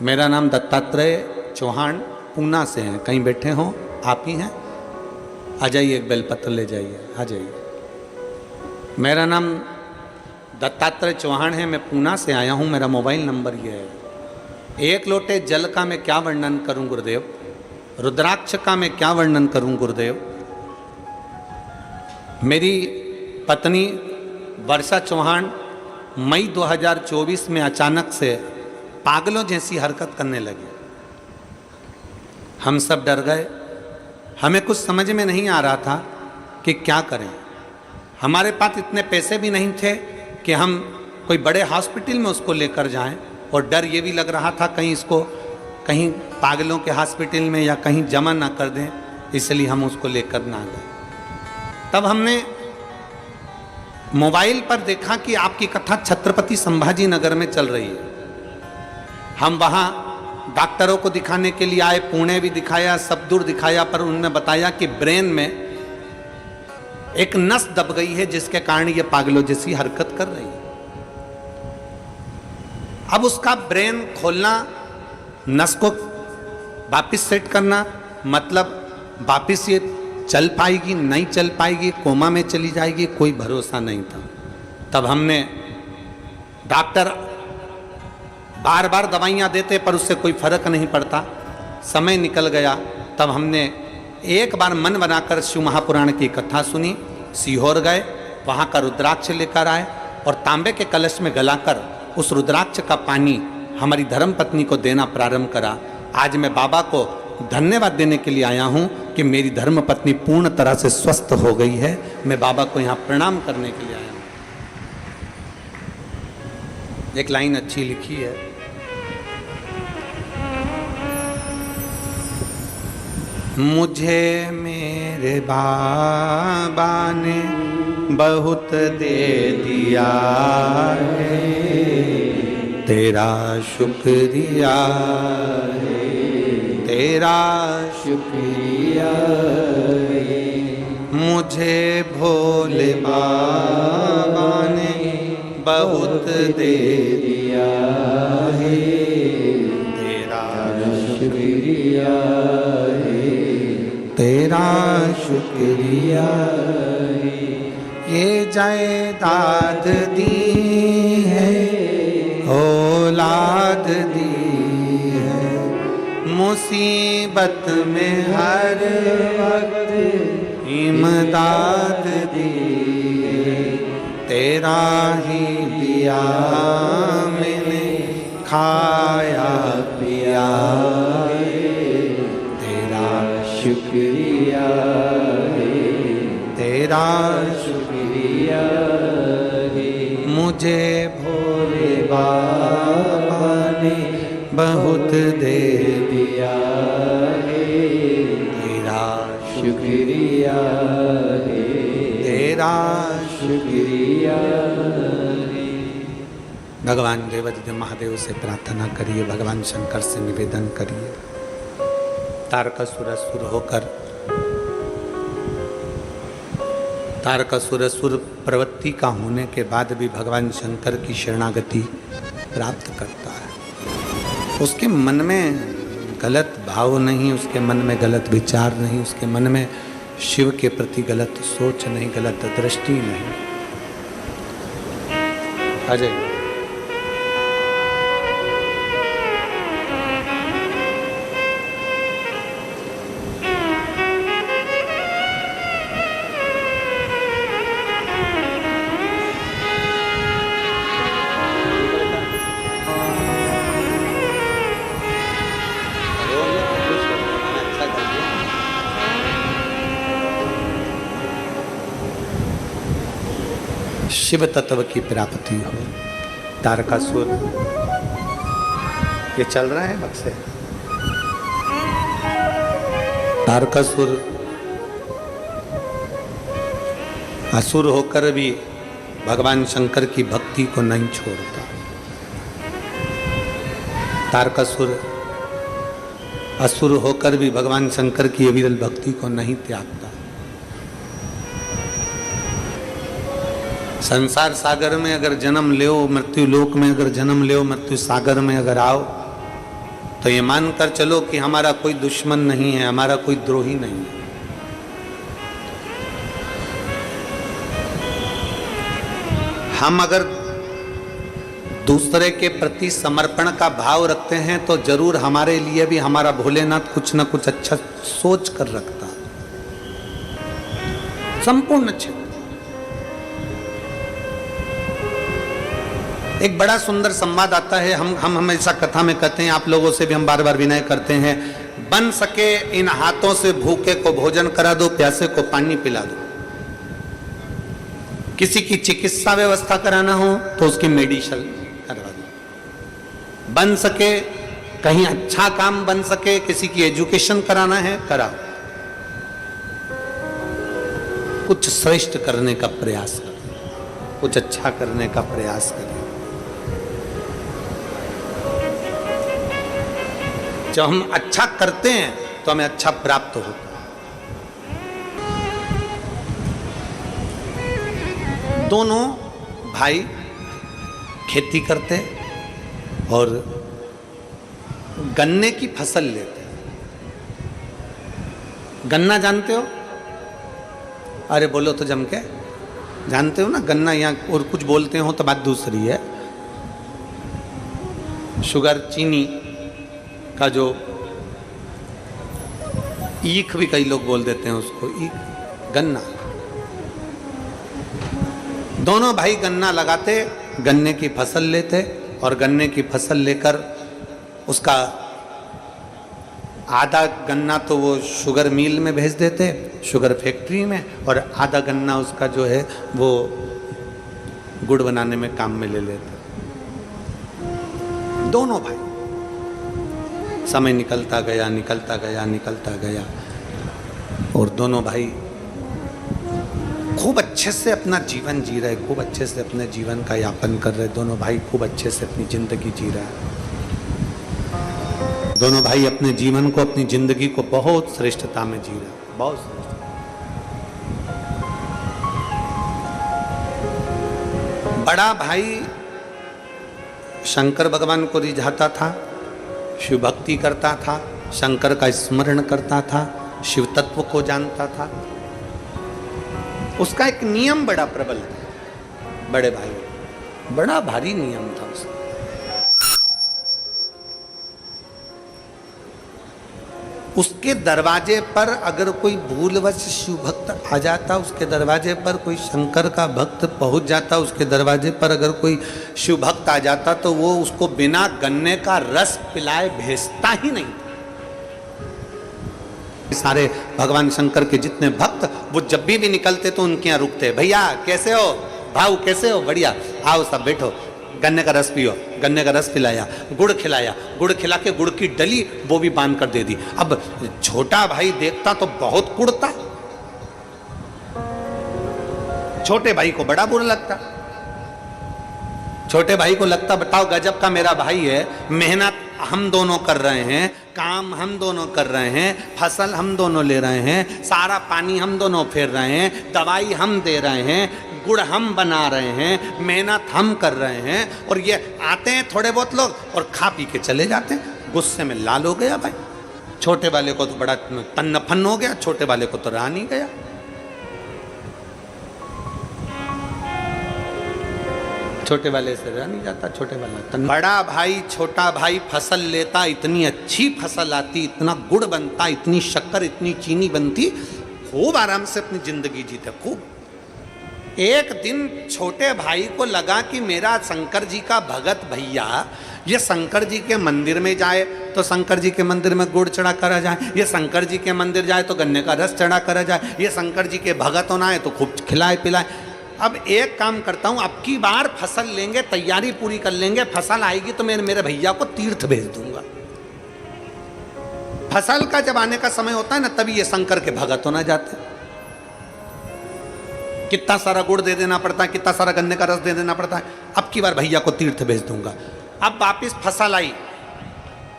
मेरा नाम दत्तात्रेय चौहान पूना से हैं। कहीं बैठे हों आप ही हैं? आ जाइए, एक बेलपत्र ले जाइए, आ जाइए। मेरा नाम दत्तात्रेय चौहान है, मैं पूना से आया हूँ। मेरा मोबाइल नंबर ये है। 1 लोटे जल का मैं क्या वर्णन करूँ गुरुदेव, रुद्राक्ष का मैं क्या वर्णन करूँ गुरुदेव। मेरी पत्नी वर्षा चौहान मई 2024 में अचानक से पागलों जैसी हरकत करने लगी। हम सब डर गए, हमें कुछ समझ में नहीं आ रहा था कि क्या करें। हमारे पास इतने पैसे भी नहीं थे कि हम कोई बड़े हॉस्पिटल में उसको लेकर जाएं, और डर ये भी लग रहा था कहीं इसको कहीं पागलों के हॉस्पिटल में या कहीं जमा ना कर दें, इसलिए हम उसको लेकर ना गए। तब हमने मोबाइल पर देखा कि आपकी कथा छत्रपति संभाजी नगर में चल रही है। हम वहाँ डॉक्टरों को दिखाने के लिए आए, पुणे भी दिखाया, सब दूर दिखाया, पर उन्होंने बताया कि ब्रेन में एक नस दब गई है जिसके कारण ये पागलों जैसी हरकत कर रही है। अब उसका ब्रेन खोलना, नस को वापिस सेट करना, मतलब वापिस ये चल पाएगी नहीं चल पाएगी, कोमा में चली जाएगी, कोई भरोसा नहीं था। तब हमने डॉक्टर बार बार दवाइयाँ देते पर उससे कोई फर्क नहीं पड़ता, समय निकल गया। तब हमने एक बार मन बनाकर शिव महापुराण की कथा सुनी, सीहोर गए, वहाँ का रुद्राक्ष लेकर आए और तांबे के कलश में गलाकर उस रुद्राक्ष का पानी हमारी धर्मपत्नी को देना प्रारंभ करा। आज मैं बाबा को धन्यवाद देने के लिए आया हूँ कि मेरी धर्मपत्नी पूर्ण तरह से स्वस्थ हो गई है। मैं बाबा को यहाँ प्रणाम करने के लिए आया हूँ। एक लाइन अच्छी लिखी है, मुझे मेरे बाबा ने बहुत दे दिया है, तेरा शुक्रिया है, तेरा शुक्रिया है। मुझे भोले बाबा ने बहुत दे दिया है, तेरा शुक्रिया है, तेरा शुक्रिया है। ये जायदाद दी है, औलाद दी है, मुसीबत में हर वक्त इमदाद दी है, तेरा ही दिया मैंने खाया पिया है, तेरा शुक्रिया है, तेरा शुक्रिया है। मुझे भोले बाबा ने बहुत दे दिया है, तेरा शुक्रिया है, तेरा शुक्रिया है। भगवान देवाधिदेव महादेव से प्रार्थना करिए, भगवान शंकर से निवेदन करिए। तारकासुर होकर तारकासुर प्रवृत्ति का होने के बाद भी भगवान शंकर की शरणागति प्राप्त करता है। उसके मन में गलत भाव नहीं, उसके मन में गलत विचार नहीं, उसके मन में शिव के प्रति गलत सोच नहीं, गलत दृष्टि नहीं। अजय शिव तत्व की प्राप्ति हो। तारकासुर ये चल रहा है बक्से। तारकासुर असुर होकर भी भगवान शंकर की भक्ति को नहीं छोड़ता। तारकासुर असुर होकर भी भगवान शंकर की अविरल भक्ति को नहीं त्यागता। संसार सागर में अगर जन्म लो, मृत्यु लोक में अगर जन्म लो, मृत्यु सागर में अगर आओ, तो ये मानकर चलो कि हमारा कोई दुश्मन नहीं है, हमारा कोई द्रोही नहीं है। हम अगर दूसरे के प्रति समर्पण का भाव रखते हैं तो जरूर हमारे लिए भी हमारा भोलेनाथ कुछ न कुछ अच्छा सोच कर रखता। संपूर्ण अच्छे। एक बड़ा सुंदर संवाद आता है, हम हमेशा कथा में कहते हैं, आप लोगों से भी हम बार बार विनय करते हैं, बन सके इन हाथों से भूखे को भोजन करा दो, प्यासे को पानी पिला दो। किसी की चिकित्सा व्यवस्था कराना हो तो उसकी मेडिसिन करवा दो। बन सके कहीं अच्छा काम बन सके, किसी की एजुकेशन कराना है करा। कुछ श्रेष्ठ करने का प्रयास करें, कुछ अच्छा करने का प्रयास करें। जब हम अच्छा करते हैं तो हमें अच्छा प्राप्त होता है। दोनों भाई खेती करते और गन्ने की फसल लेते। गन्ना जानते हो? अरे बोलो तो जम के, जानते हो ना गन्ना? यहाँ और कुछ बोलते हो तो बात दूसरी है। शुगर, चीनी का जो ईख भी कई लोग बोल देते हैं उसको, ईख, गन्ना। दोनों भाई गन्ना लगाते, गन्ने की फसल लेते और गन्ने की फसल लेकर उसका आधा गन्ना तो वो शुगर मिल में भेज देते, शुगर फैक्ट्री में, और आधा गन्ना उसका जो है वो गुड़ बनाने में काम में ले लेते। दोनों भाई। समय निकलता गया, निकलता गया, निकलता गया, और दोनों भाई खूब अच्छे से अपना जीवन जी रहे, खूब अच्छे से अपने जीवन का यापन कर रहे। दोनों भाई खूब अच्छे से अपनी जिंदगी जी रहे हैं। दोनों भाई अपने जीवन को, अपनी जिंदगी को बहुत श्रेष्ठता में जी रहे हैं, बहुत श्रेष्ठ। बड़ा भाई शंकर भगवान को रिझाता था, शिव भक्ति करता था, शंकर का स्मरण करता था, शिव तत्व को जानता था। उसका एक नियम बड़ा प्रबल था, बड़े भाई, बड़ा भारी नियम था उसका। उसके दरवाजे पर अगर कोई भूलवश शिव भक्त आ जाता, उसके दरवाजे पर कोई शंकर का भक्त पहुंच जाता, उसके दरवाजे पर अगर कोई शिव भक्त आ जाता, तो वो उसको बिना गन्ने का रस पिलाए भेजता ही नहीं। सारे भगवान शंकर के जितने भक्त वो जब भी निकलते तो उनके यहाँ रुकते, भैया कैसे हो, भाऊ कैसे हो, बढ़िया, आओ सब बैठो, गन्ने का रस पियो। गन्ने का रस पिलाया, गुड़ खिलाया, गुड़ खिला के गुड़ की डली वो भी बांध कर दे दी। अब छोटा भाई देखता तो बहुत कुड़ता, छोटे भाई को बड़ा बुरा लगता। छोटे भाई को लगता बताओ गजब का मेरा भाई है, मेहनत हम दोनों कर रहे हैं, काम हम दोनों कर रहे हैं, फसल हम दोनों ले रहे हैं, सारा पानी हम दोनों फेर रहे हैं, दवाई हम दे रहे हैं, गुड़ हम बना रहे हैं, मेहनत हम कर रहे हैं, और ये आते हैं थोड़े बहुत लोग और खा पी के चले जाते हैं। गुस्से में लाल हो गया भाई। छोटे वाले को तो बड़ा तन्न फन्न हो गया, छोटे वाले को तो रहा नहीं गया। छोटे वाले से रह नहीं जाता, छोटे वाला। बड़ा भाई छोटा भाई फसल लेता, इतनी अच्छी फसल आती, इतना गुड़ बनता, इतनी शक्कर, इतनी चीनी बनती, खूब आराम से अपनी जिंदगी जीते, खूब। एक दिन छोटे भाई को लगा कि मेरा शंकर जी का भगत भैया ये शंकर जी के मंदिर में जाए तो शंकर जी के मंदिर में गुड़ चढ़ा करा जाए, ये शंकर जी के मंदिर जाए तो गन्ने का रस चढ़ा करा जाए, ये शंकर जी के भगत होना है तो खूब खिलाए पिलाए। अब एक काम करता हूँ, अब की बार फसल लेंगे, तैयारी पूरी कर लेंगे, फसल आएगी तो मैं मेरे भैया को तीर्थ भेज दूंगा। फसल का जब आने का समय होता है ना, तभी ये शंकर के भगत होना जाते। कितना सारा गुड़ दे देना पड़ता है, कितना सारा गन्ने का रस दे देना पड़ता है। अब की बार भैया को तीर्थ भेज दूंगा। अब वापिस फसल आई,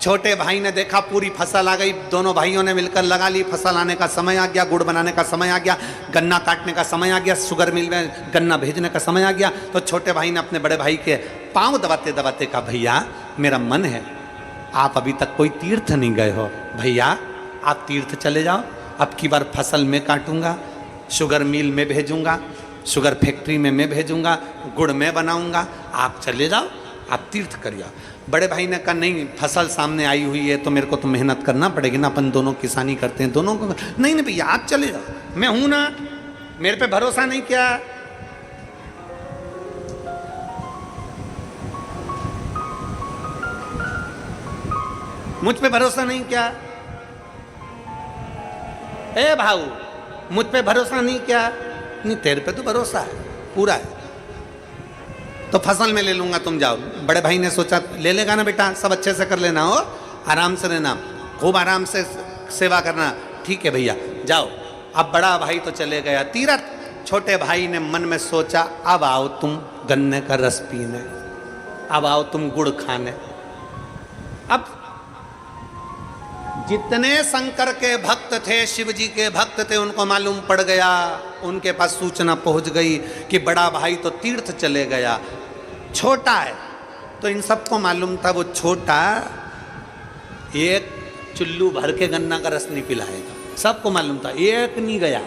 छोटे भाई ने देखा पूरी फसल आ गई, दोनों भाइयों ने मिलकर लगा ली, फसल आने का समय आ गया, गुड़ बनाने का समय आ गया, गन्ना काटने का समय आ गया, शुगर मिल में गन्ना भेजने का समय आ गया। तो छोटे भाई ने अपने बड़े भाई के पांव दबाते दबाते कहा, भैया मेरा मन है, आप अभी तक कोई तीर्थ नहीं गए हो, भैया आप तीर्थ चले जाओ, अब की बार फसल में काटूंगा, शुगर मिल में भेजूंगा, शुगर फैक्ट्री में मैं भेजूंगा, गुड़ में बनाऊंगा, आप चले जाओ, आप तीर्थ करिए। बड़े भाई ने कहा नहीं, फसल सामने आई हुई है तो मेरे को तो मेहनत करना पड़ेगी ना, अपन दोनों किसानी करते हैं, दोनों को। नहीं नहीं भैया आप चले जाओ, मैं हूं ना, मेरे पे भरोसा नहीं किया। मुझ पे भरोसा नहीं किया, ए भाऊ मुझ पे भरोसा नहीं किया। नहीं तेरे पे तो भरोसा है, पूरा है, तो फसल में ले लूंगा, तुम जाओ। बड़े भाई ने सोचा ले लेगा ना बेटा, सब अच्छे से कर लेना हो, आराम से रहना, खूब आराम से सेवा करना, ठीक है भैया जाओ। अब बड़ा भाई तो चले गया तीरथ, छोटे भाई ने मन में सोचा अब आओ तुम गन्ने का रस पीने, अब आओ तुम गुड़ खाने। अब जितने शंकर के भक्त थे, शिव जी के भक्त थे, उनको मालूम पड़ गया, उनके पास सूचना पहुंच गई कि बड़ा भाई तो तीर्थ चले गया, छोटा है। तो इन सबको मालूम था वो छोटा एक चुल्लू भर के गन्ना का रस नहीं पिलाएगा, सबको मालूम था, एक नहीं गया।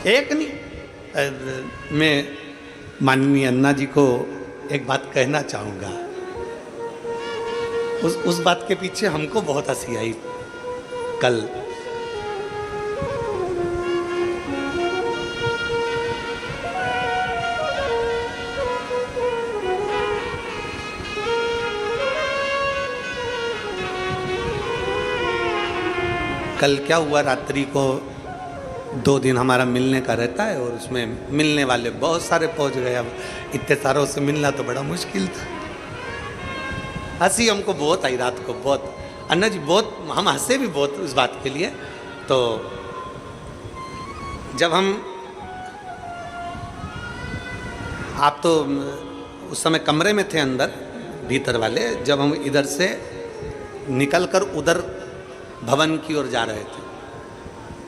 एक नहीं। मैं माननीय अन्ना जी को एक बात कहना चाहूंगा, उस बात के पीछे हमको बहुत हंसी आई। कल क्या हुआ, रात्रि को 2 दिन हमारा मिलने का रहता है और उसमें मिलने वाले बहुत सारे पहुंच गए। अब इतने सारों से मिलना तो बड़ा मुश्किल था। हंसी हमको बहुत आई रात को, बहुत। अन्ना जी बहुत, हम हंसे भी बहुत उस बात के लिए। तो जब हम, आप तो उस समय कमरे में थे अंदर भीतर वाले, जब हम इधर से निकलकर उधर भवन की ओर जा रहे थे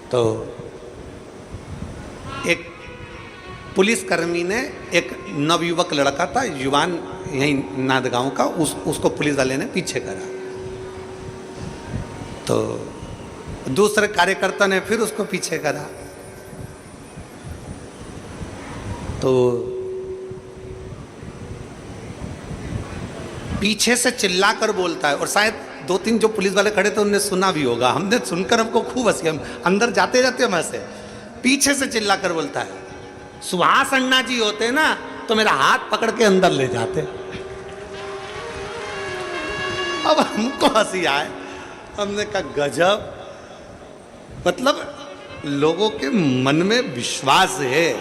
तो एक पुलिसकर्मी ने, एक नवयुवक लड़का था, युवान यहीं नादगांव का, उसको पुलिस वाले ने पीछे करा। तो दूसरे कार्यकर्ता ने फिर उसको पीछे करा। तो पीछे से चिल्लाकर बोलता है, और शायद 2-3 जो पुलिस वाले खड़े थे उन्होंने सुना भी होगा, हमने सुनकर हमको खूब हंसी, हम अंदर जाते जाते हम हंसे। पीछे से चिल्लाकर बोलता है, सुहास अन्ना जी होते ना तो मेरा हाथ पकड़ के अंदर ले जाते। अब हमको हंसी आए, हमने कहा गजब, मतलब लोगों के मन में विश्वास है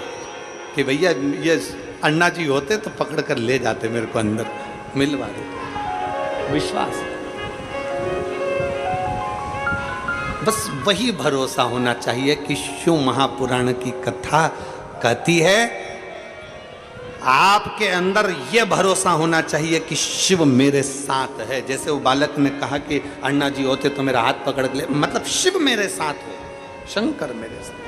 कि भैया ये अन्ना जी होते तो पकड़ कर ले जाते, मेरे को अंदर मिलवा देते, विश्वास। बस वही भरोसा होना चाहिए कि शिव महापुराण की कथा कहती है, आपके अंदर यह भरोसा होना चाहिए कि शिव मेरे साथ है। जैसे वो बालक ने कहा कि अन्ना जी होते तो मेरा हाथ पकड़ ले, मतलब शिव मेरे साथ है, शंकर मेरे साथ।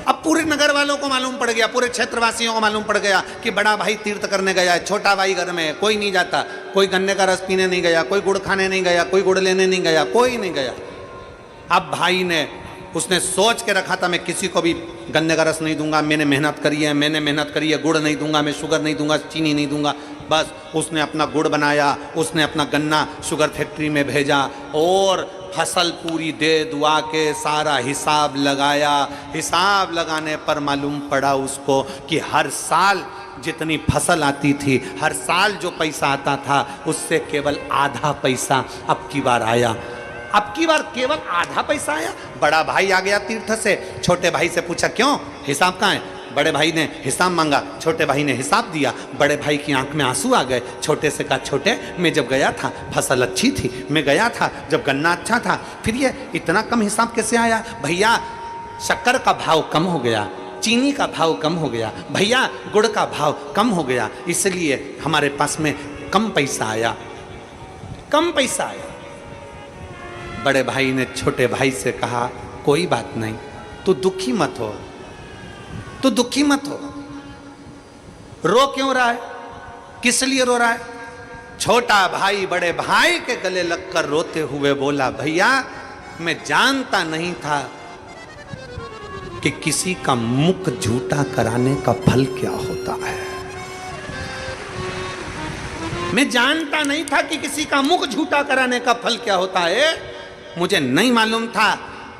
अब पूरे नगर वालों को मालूम पड़ गया, पूरे क्षेत्रवासियों को मालूम पड़ गया कि बड़ा भाई तीर्थ करने गया है, छोटा भाई घर में है, कोई नहीं जाता, कोई गन्ने का रस पीने नहीं गया, कोई गुड़ खाने नहीं गया, कोई गुड़ लेने नहीं गया, कोई नहीं गया। अब भाई ने, उसने सोच के रखा था मैं किसी को भी गन्ने का रस नहीं दूंगा, मैंने मेहनत करी है, गुड़ नहीं दूंगा, मैं शुगर नहीं दूंगा, चीनी नहीं दूंगा। बस उसने अपना गुड़ बनाया, उसने अपना गन्ना शुगर फैक्ट्री में भेजा और फसल पूरी दे दुआ के सारा हिसाब लगाया। हिसाब लगाने पर मालूम पड़ा उसको कि हर साल जितनी फसल आती थी, हर साल जो पैसा आता था उससे केवल आधा पैसा अब की बार आया। अब की बार केवल आधा पैसा आया। बड़ा भाई आ गया तीर्थ से, छोटे भाई से पूछा क्यों, हिसाब कहाँ है? बड़े भाई ने हिसाब मांगा, छोटे भाई ने हिसाब दिया। बड़े भाई की आंख में आंसू आ गए। छोटे से कहा, छोटे मैं जब गया था फसल अच्छी थी, मैं गया था जब गन्ना अच्छा था, फिर ये इतना कम हिसाब कैसे आया? भैया शक्कर का भाव कम हो गया, चीनी का भाव कम हो गया, भैया गुड़ का भाव कम हो गया, इसलिए हमारे पास में कम पैसा आया, कम पैसा आया। बड़े भाई ने छोटे भाई से कहा, कोई बात नहीं, तू दुखी मत हो, तू दुखी मत हो। रो क्यों रहा है? किस लिए रो रहा है? छोटा भाई बड़े भाई के गले लगकर रोते हुए बोला, भैया मैं जानता नहीं था कि किसी का मुख झूठा कराने का फल क्या होता है। मैं जानता नहीं था कि किसी का मुख झूठा कराने का फल क्या होता है। मुझे नहीं मालूम था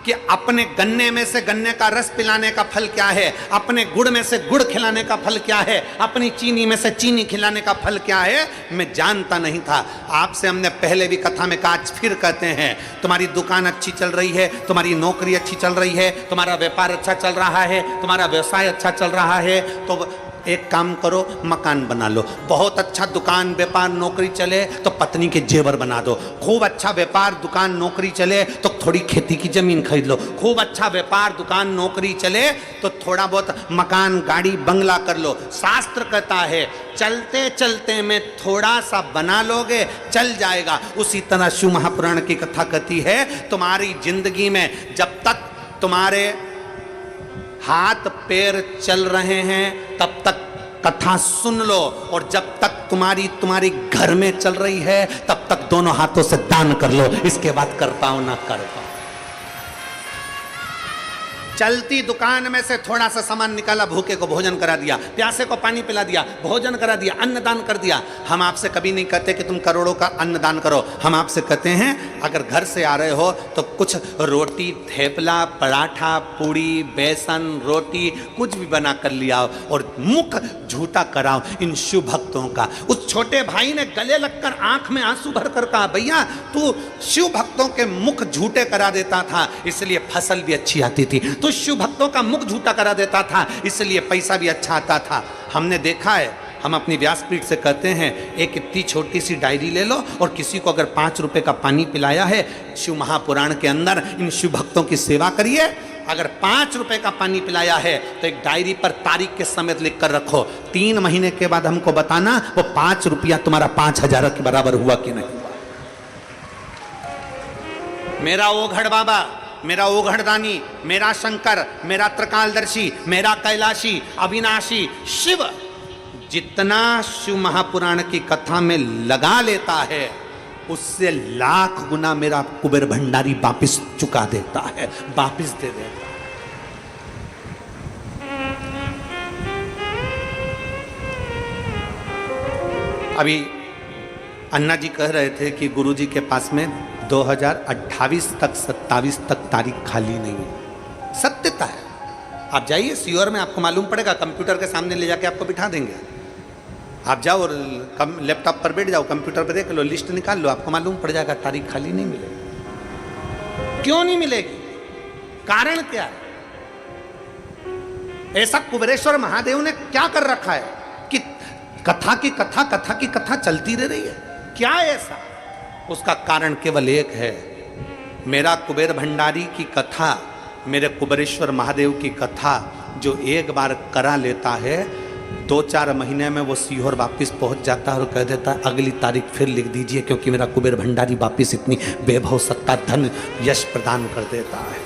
कि अपने गन्ने में से गन्ने का रस पिलाने का फल क्या है, अपने गुड़ में से गुड़ खिलाने का फल क्या है, अपनी चीनी में से चीनी खिलाने का फल क्या है, मैं जानता नहीं था। आपसे हमने पहले भी कथा में कहा, आज फिर कहते हैं, तुम्हारी दुकान अच्छी चल रही है, तुम्हारी नौकरी अच्छी चल रही है, तुम्हारा व्यापार अच्छा चल रहा है, तुम्हारा व्यवसाय अच्छा चल रहा है, तो एक काम करो, मकान बना लो। बहुत अच्छा दुकान व्यापार नौकरी चले तो पत्नी के जेवर बना दो। खूब अच्छा व्यापार दुकान नौकरी चले तो थोड़ी खेती की जमीन खरीद लो। खूब अच्छा व्यापार दुकान नौकरी चले तो थोड़ा बहुत मकान गाड़ी बंगला कर लो। शास्त्र कहता है चलते चलते में थोड़ा सा बना लोगे चल जाएगा। उसी तरह शिव महापुराण की कथा कहती है, तुम्हारी जिंदगी में जब तक तुम्हारे हाथ पैर चल रहे हैं तब तक कथा सुन लो, और जब तक तुम्हारी घर में चल रही है तब तक दोनों हाथों से दान कर लो। इसके बाद कर पाओ ना कर पाओ। चलती दुकान में से थोड़ा सा सामान निकाला, भूखे को भोजन करा दिया, प्यासे को पानी पिला दिया, भोजन करा दिया, अन्नदान कर दिया। हम आपसे कभी नहीं कहते कि तुम करोड़ों का अन्नदान करो। हम आपसे कहते हैं अगर घर से आ रहे हो तो कुछ रोटी, थेपला, पराठा, पूड़ी, बेसन, रोटी कुछ भी बना कर लिया और मुख झूठा कराओ इन शिव भक्तों का। उस छोटे भाई ने गले लगकर आंख में आंसू भर कर कहा, भैया तू शिव भक्तों के मुख झूठे करा देता था इसलिए फसल भी अच्छी आती थी, तो शिव भक्तों का मुख झूठा करा देता था इसलिए पैसा भी अच्छा आता था। हमने देखा है, हम अपनी व्यासपीठ से कहते हैं, एक इतनी छोटी सी डायरी ले लो और किसी को अगर 5 रुपए का पानी पिलाया है शिव महापुराण के अंदर, इन शिव भक्तों की सेवा करिए। अगर 5 रुपए का पानी पिलाया है तो एक डायरी पर तारीख के समेत लिख कर रखो। 3 महीने के बाद हमको बताना वो 5 रुपया तुम्हारा 5000 के बराबर हुआ कि नहीं। मेरा ओघड़ बाबा, मेरा ओघड़दानी, मेरा शंकर, मेरा त्रिकालदर्शी, मेरा कैलाशी, अविनाशी शिव जितना शिव महापुराण की कथा में लगा लेता है उससे लाख गुना मेरा कुबेर भंडारी वापिस चुका देता है, वापिस दे देता है। अभी अन्ना जी कह रहे थे कि गुरुजी के पास में 2028 तक 27 तक तारीख खाली नहीं है। सत्यता है, आप जाइए सीओर में, आपको मालूम पड़ेगा, कंप्यूटर के सामने ले जाके आपको बिठा देंगे। आप जाओ और लैपटॉप पर बैठ जाओ, कंप्यूटर पर देख लो, लिस्ट निकाल लो, आपको मालूम पड़ जाएगा तारीख खाली नहीं मिलेगी। क्यों नहीं मिलेगी? कारण क्या है? ऐसा कुबेरेश्वर महादेव ने क्या कर रखा है कि कथा की कथा चलती रह रही है? क्या ऐसा? उसका कारण केवल एक है, मेरा कुबेर भंडारी की कथा, मेरे कुबेरेश्वर महादेव की कथा जो एक बार करा लेता है 2-4 महीने में वो सीहोर वापिस पहुंच जाता है और कह देता है अगली तारीख फिर लिख दीजिए, क्योंकि मेरा कुबेर भंडारी वापिस इतनी वैभव, सत्ता, धन, यश प्रदान कर देता है।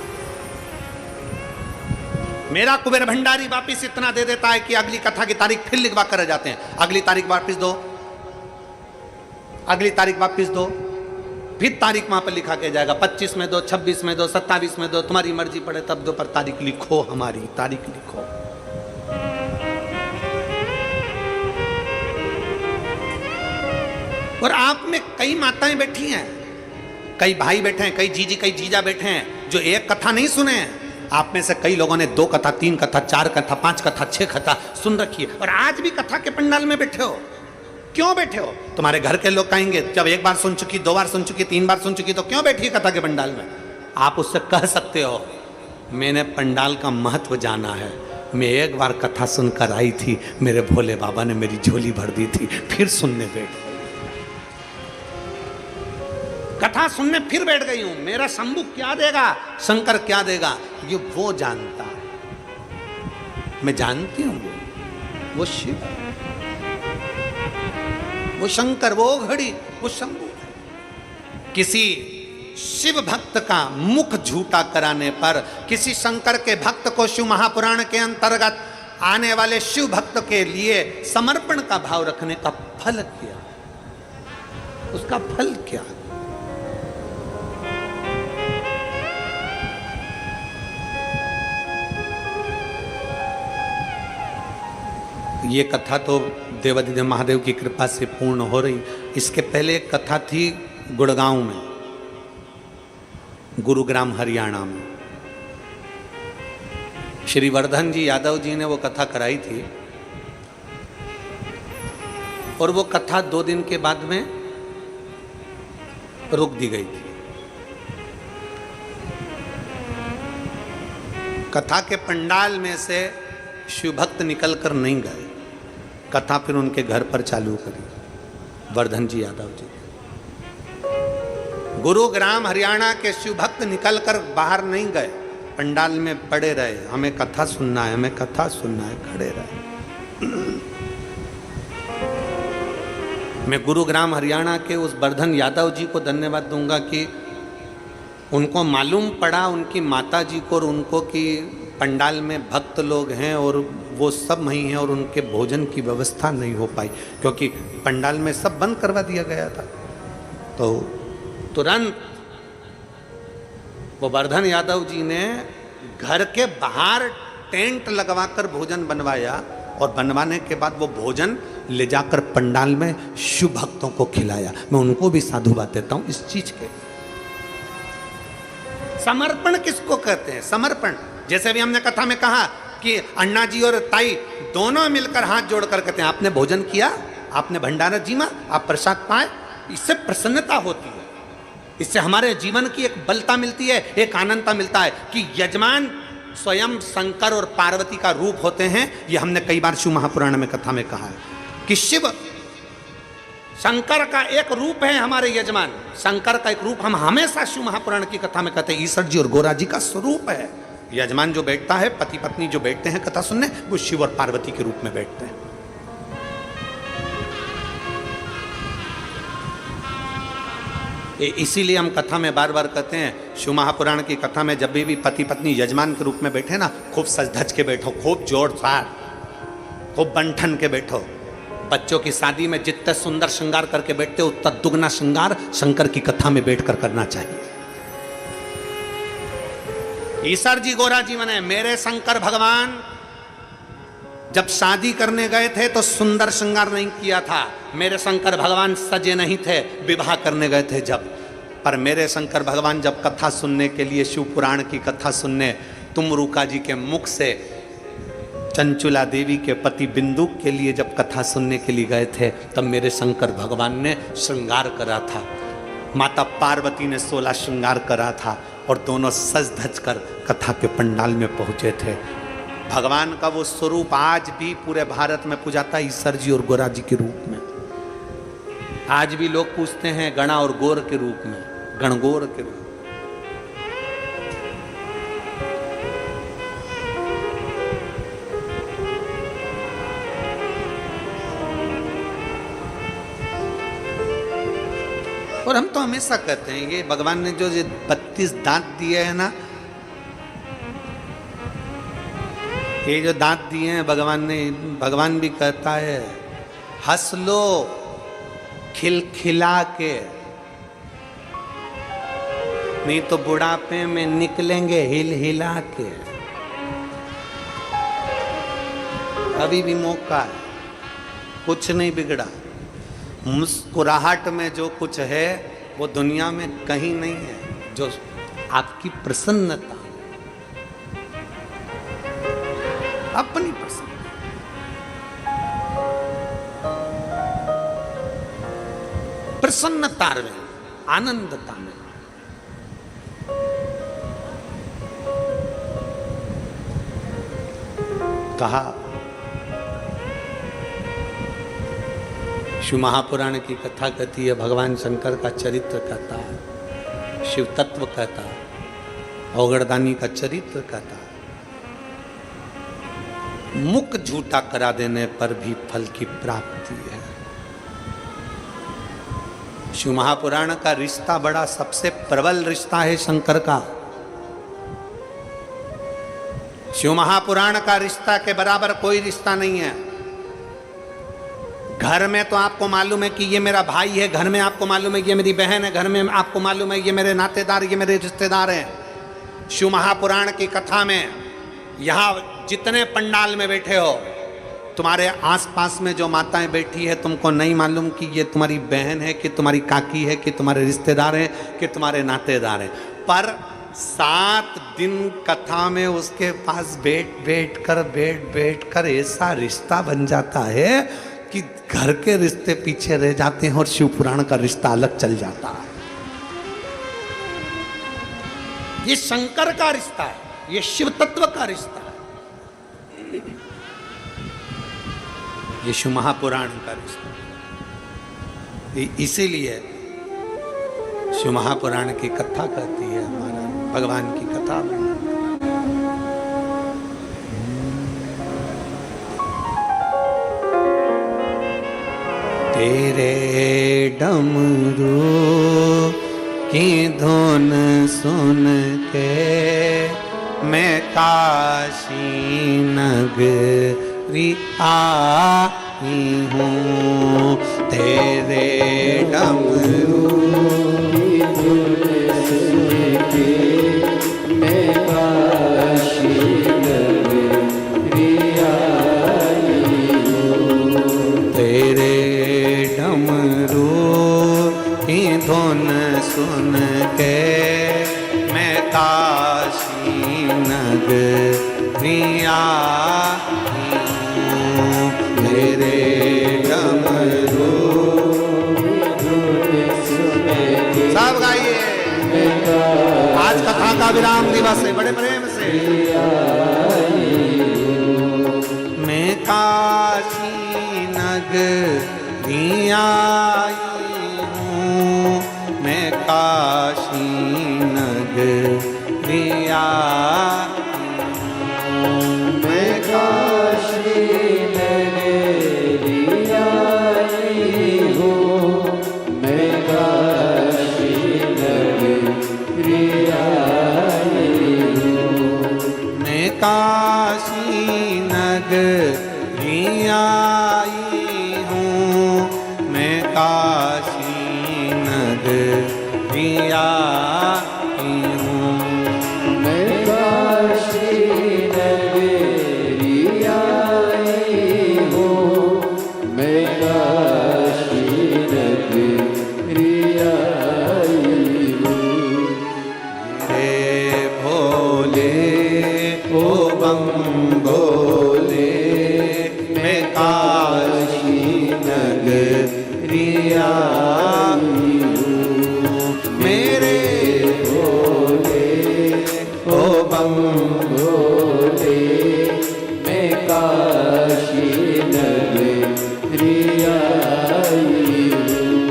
मेरा कुबेर भंडारी वापिस इतना दे देता है कि अगली कथा की तारीख फिर लिखवा कर जाते हैं। अगली तारीख वापिस दो, अगली तारीख वापिस दो, फिर तारीख वहां पर लिखा के जाएगा, 25 में दो, 26 में दो, 27 में दो, तुम्हारी मर्जी पड़े तब दो, पर तारीख लिखो, हमारी तारीख लिखो। और आप में कई माताएं बैठी हैं, कई भाई बैठे हैं, कई जीजी, कई जीजा बैठे हैं जो एक कथा नहीं सुने हैं। आप में से कई लोगों ने 2 कथा, 3 कथा, 4 कथा, 5 कथा, 6 कथा सुन रखी है और आज भी कथा के पंडाल में बैठे हो। क्यों बैठे हो? तुम्हारे घर के लोग कहेंगे जब 1 बार सुन चुकी, 2 बार सुन चुकी, 3 बार सुन चुकी तो क्यों बैठी कथा के पंडाल में? आप उससे कह सकते हो मैंने पंडाल का महत्व जाना है, मैं 1 बार कथा सुनकर आई थी, मेरे भोले बाबा ने मेरी झोली भर दी थी, फिर सुनने बैठ गई, कथा सुनने फिर बैठ गई हूं, मेरा शंभू क्या देगा, शंकर क्या देगा, ये वो जानता है। मैं जानती हूं वो शिव, वो शंकर, वो घड़ी, वो शंभू। किसी शिव भक्त का मुख झूठा कराने पर, किसी शंकर के भक्त को शिव महापुराण के अंतर्गत आने वाले शिव भक्त के लिए समर्पण का भाव रखने का फल क्या? उसका फल क्या? ये कथा तो देवाधिदेव महादेव की कृपा से पूर्ण हो रही। इसके पहले एक कथा थी गुड़गांव में, गुरुग्राम हरियाणा में। श्री वर्धन जी यादव जी ने वो कथा कराई थी और वो कथा 2 दिन के बाद में रोक दी गई थी। कथा के पंडाल में से शिवभक्त निकल कर नहीं गए, कथा फिर उनके घर पर चालू करी वर्धन जी यादव जी। गुरुग्राम हरियाणा के शिवभक्त निकलकर बाहर नहीं गए, पंडाल में पड़े रहे, हमें कथा सुनना है, हमें कथा सुनना है, खड़े रहे। मैं गुरुग्राम हरियाणा के उस वर्धन यादव जी को धन्यवाद दूंगा कि उनको मालूम पड़ा उनकी माता जी को और उनको कि पंडाल में भक्त लोग हैं और वो सब वहीं हैं और उनके भोजन की व्यवस्था नहीं हो पाई क्योंकि पंडाल में सब बंद करवा दिया गया था। तो तुरंत वो वर्धन यादव जी ने घर के बाहर टेंट लगवाकर भोजन बनवाया और बनवाने के बाद वो भोजन ले जाकर पंडाल में शिव भक्तों को खिलाया। मैं उनको भी साधुवाद देता हूं इस चीज के। समर्पण किसको कहते हैं? समर्पण। जैसे भी हमने कथा में कहा कि अन्ना जी और ताई दोनों मिलकर हाथ जोड़कर कहते हैं आपने भोजन किया, आपने भंडारा जीमा, आप प्रसाद पाए, इससे प्रसन्नता होती है, इससे हमारे जीवन की एक बलता मिलती है, एक आनंदता मिलता है कि यजमान स्वयं शंकर और पार्वती का रूप होते हैं। ये हमने कई बार शिव महापुराण में कथा में कहा है कि शिव शंकर का एक रूप है, हमारे यजमान शंकर का एक रूप। हम हमेशा शिव महापुराण की कथा में कहते हैं ईश्वर जी और गोरा जी का स्वरूप है। यजमान जो बैठता है, पति पत्नी जो बैठते हैं कथा सुनने, वो शिव और पार्वती के रूप में बैठते हैं। इसीलिए हम कथा में बार बार कहते हैं, शिव महापुराण की कथा में जब भी पति पत्नी यजमान के रूप में बैठे ना, खूब सज धज के बैठो, खूब जोरदार, खूब बंठन के बैठो। बच्चों की शादी में जितने सुंदर श्रृंगार करके बैठते हो उतना दुगना श्रृंगार शंकर की कथा में बैठकर करना चाहिए। ईश्वर जी गोरा जी मने मेरे शंकर भगवान जब शादी करने गए थे तो सुंदर श्रृंगार नहीं किया था। मेरे शंकर भगवान सजे नहीं थे, विवाह करने गए थे जब। पर मेरे शंकर भगवान जब कथा सुनने के लिए, शिव पुराण की कथा सुनने तुमरुका जी के मुख से चंचुला देवी के पति बिंदु के लिए जब कथा सुनने के लिए गए थे, तब मेरे शंकर भगवान ने श्रृंगार करा था। माता पार्वती ने 16 श्रृंगार करा था और दोनों सज धज कर कथा के पंडाल में पहुंचे थे। भगवान का वो स्वरूप आज भी पूरे भारत में पूजाता है, ईश्वर जी और गोरा जी के रूप में। आज भी लोग पूछते हैं गणा और गोर के रूप में, गणगोर के रूप में। और हम तो हमेशा कहते हैं ये भगवान ने जो 32 दांत दिए हैं ना, ये जो दांत दिए हैं भगवान ने, भगवान भी कहता है हंस लो खिलखिला के, नहीं तो बुढ़ापे में निकलेंगे हिल हिला के। अभी भी मौका है, कुछ नहीं बिगड़ा। मुस्कुराहट में जो कुछ है वो दुनिया में कहीं नहीं है, जो आपकी प्रसन्नता, अपनी प्रसन्नता। प्रसन्नता में, आनंदता में। कहा शिव महापुराण की कथा कहती है, भगवान शंकर का चरित्र कहता है, शिव तत्व कहता है, औगड़दानी का चरित्र कहता है। मुख झूठा करा देने पर भी फल की प्राप्ति है। शिव महापुराण का रिश्ता बड़ा सबसे प्रबल रिश्ता है शंकर का। शिव महापुराण का रिश्ता के बराबर कोई रिश्ता नहीं है। घर में तो आपको मालूम है कि ये मेरा भाई है, घर में आपको मालूम है कि ये मेरी बहन है, घर में आपको मालूम है ये मेरे नातेदार, ये मेरे रिश्तेदार हैं। शिव महापुराण की कथा में यहाँ जितने पंडाल में बैठे हो, तुम्हारे आसपास में जो माताएं बैठी है, तुमको नहीं मालूम कि ये तुम्हारी बहन है, कि तुम्हारी काकी है, कि तुम्हारे रिश्तेदार हैं, कि तुम्हारे नातेदार हैं। पर 7 दिन कथा में उसके पास बैठ कर ऐसा रिश्ता बन जाता है कि घर के रिश्ते पीछे रह जाते हैं और शिव पुराण का रिश्ता अलग चल जाता है। ये शंकर का रिश्ता है, ये शिव तत्व का रिश्ता है, ये शिव महापुराण का रिश्ता है। इसीलिए शिव महापुराण की कथा कहती है, हमारा भगवान की कथा। तेरे डमरू की धुन सुन के मैं काशी नगरी आई हूँ। तेरे डमरू की धुन सुन के मैं काशी नगरी आई हूँ। तेरे डमरू की धुन सुन के मैं काशी नगरी आई हूँ। तेरे डमरू सब गाइए। आज कथा का विराम दिवस है, बड़े प्रेम से। मैं काशी नगरी आई हूँ, मैं काशी नगरी आई हूँ, मैं काशी नगरी आई हूँ, मैं काशी नगरी आई हूँ, मैं काशी नगरी आई हूँ, मैं काशी नगरी आई हूँ, मैं काशी नगरी आई हूँ, मैं काशी नगरी आई हूँ। हे भोले ओ बम भोले, मैं काशी नगरी आई हूँ। मेरे भोले ओ बम भोले, मैं काशी नगरी आई हूँ।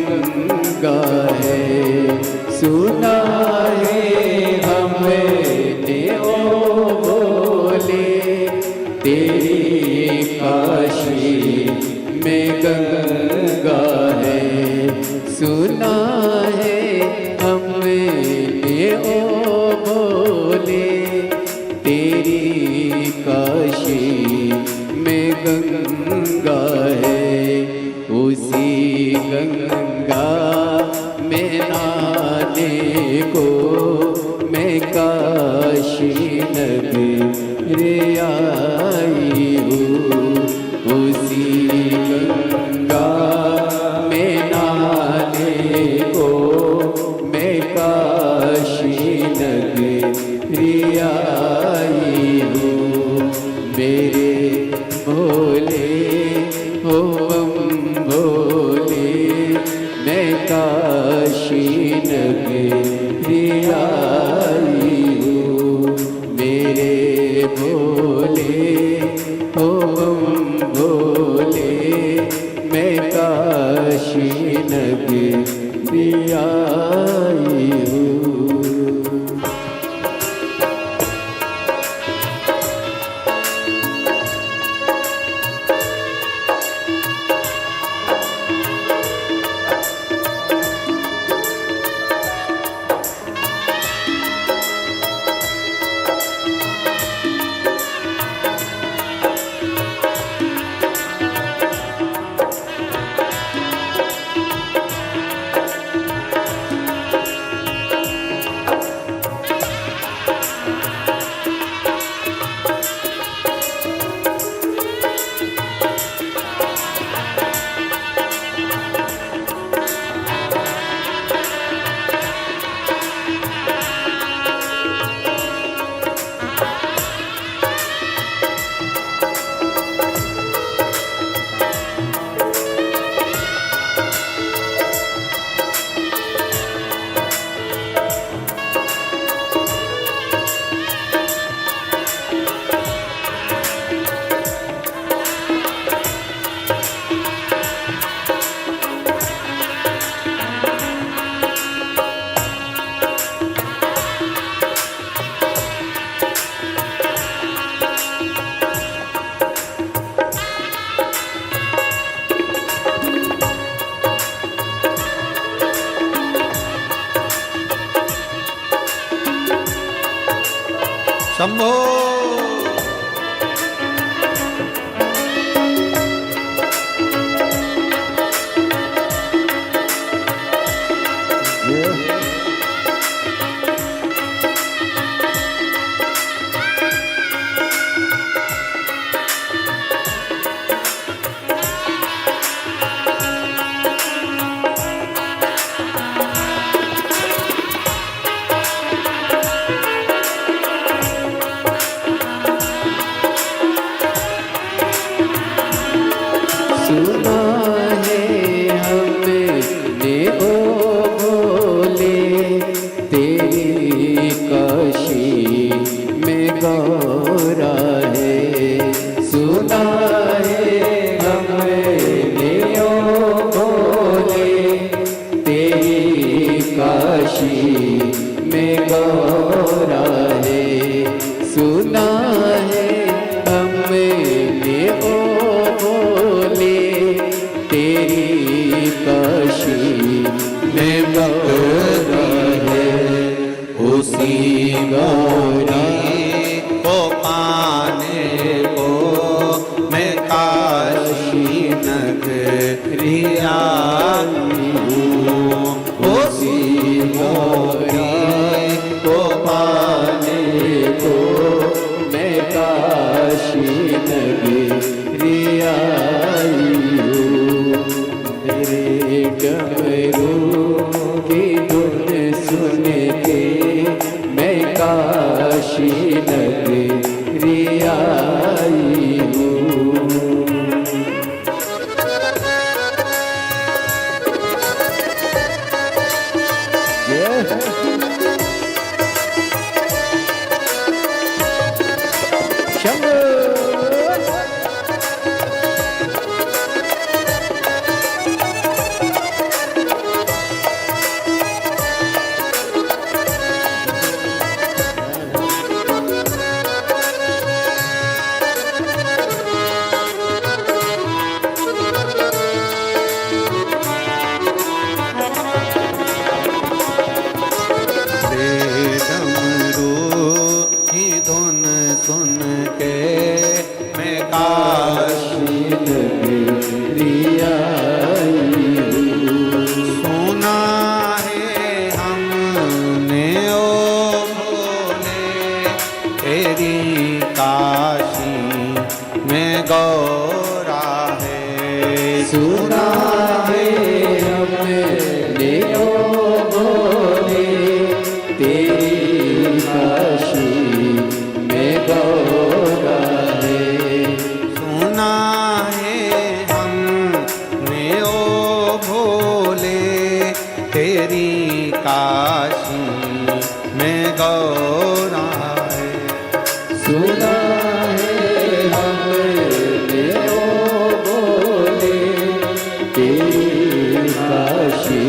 गंगा है। सुना है हमने ओ बोले तेरी काशी में गंगा है। सुना है हमने ओ बोले तेरी काशी में गंगा है। उसी गंगा में नहाने को मैं काशी नगरी आई हूँ। उसी गंगा में नहाने को मैं काशी नगरी आई हूँ। मेरे भोले हो भोले मैं काशी नगरी आई हूँ। मेरे भोले हो भोले मैं काशी नगरी आई हूँ। शंभो। सुना है हमने ओ बोले तेरी काशी में गौरा है। सुना है हमने ओ बोले तेरी काशी में गौरा है। सुना है हमने ओ बोले तेरी काशी में गौरा है। उसी गौरी को पाने को मैं काशी नगरी आई हूँ। उसी गौरी को पाने को मैं काशी नगरी आई हूँ। मेरे डमरू की धुन सुन के मैं काशी नगरी आई हूँ। भोले तेरी काशी में गौरा है। सुना है हमने ओ भोले तेरी काशी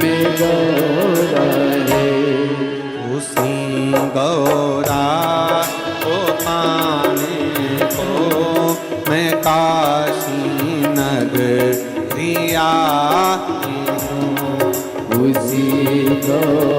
में गौरा है। उसी गौरा को पाने को मैं काशी नगरिया उसी गौरा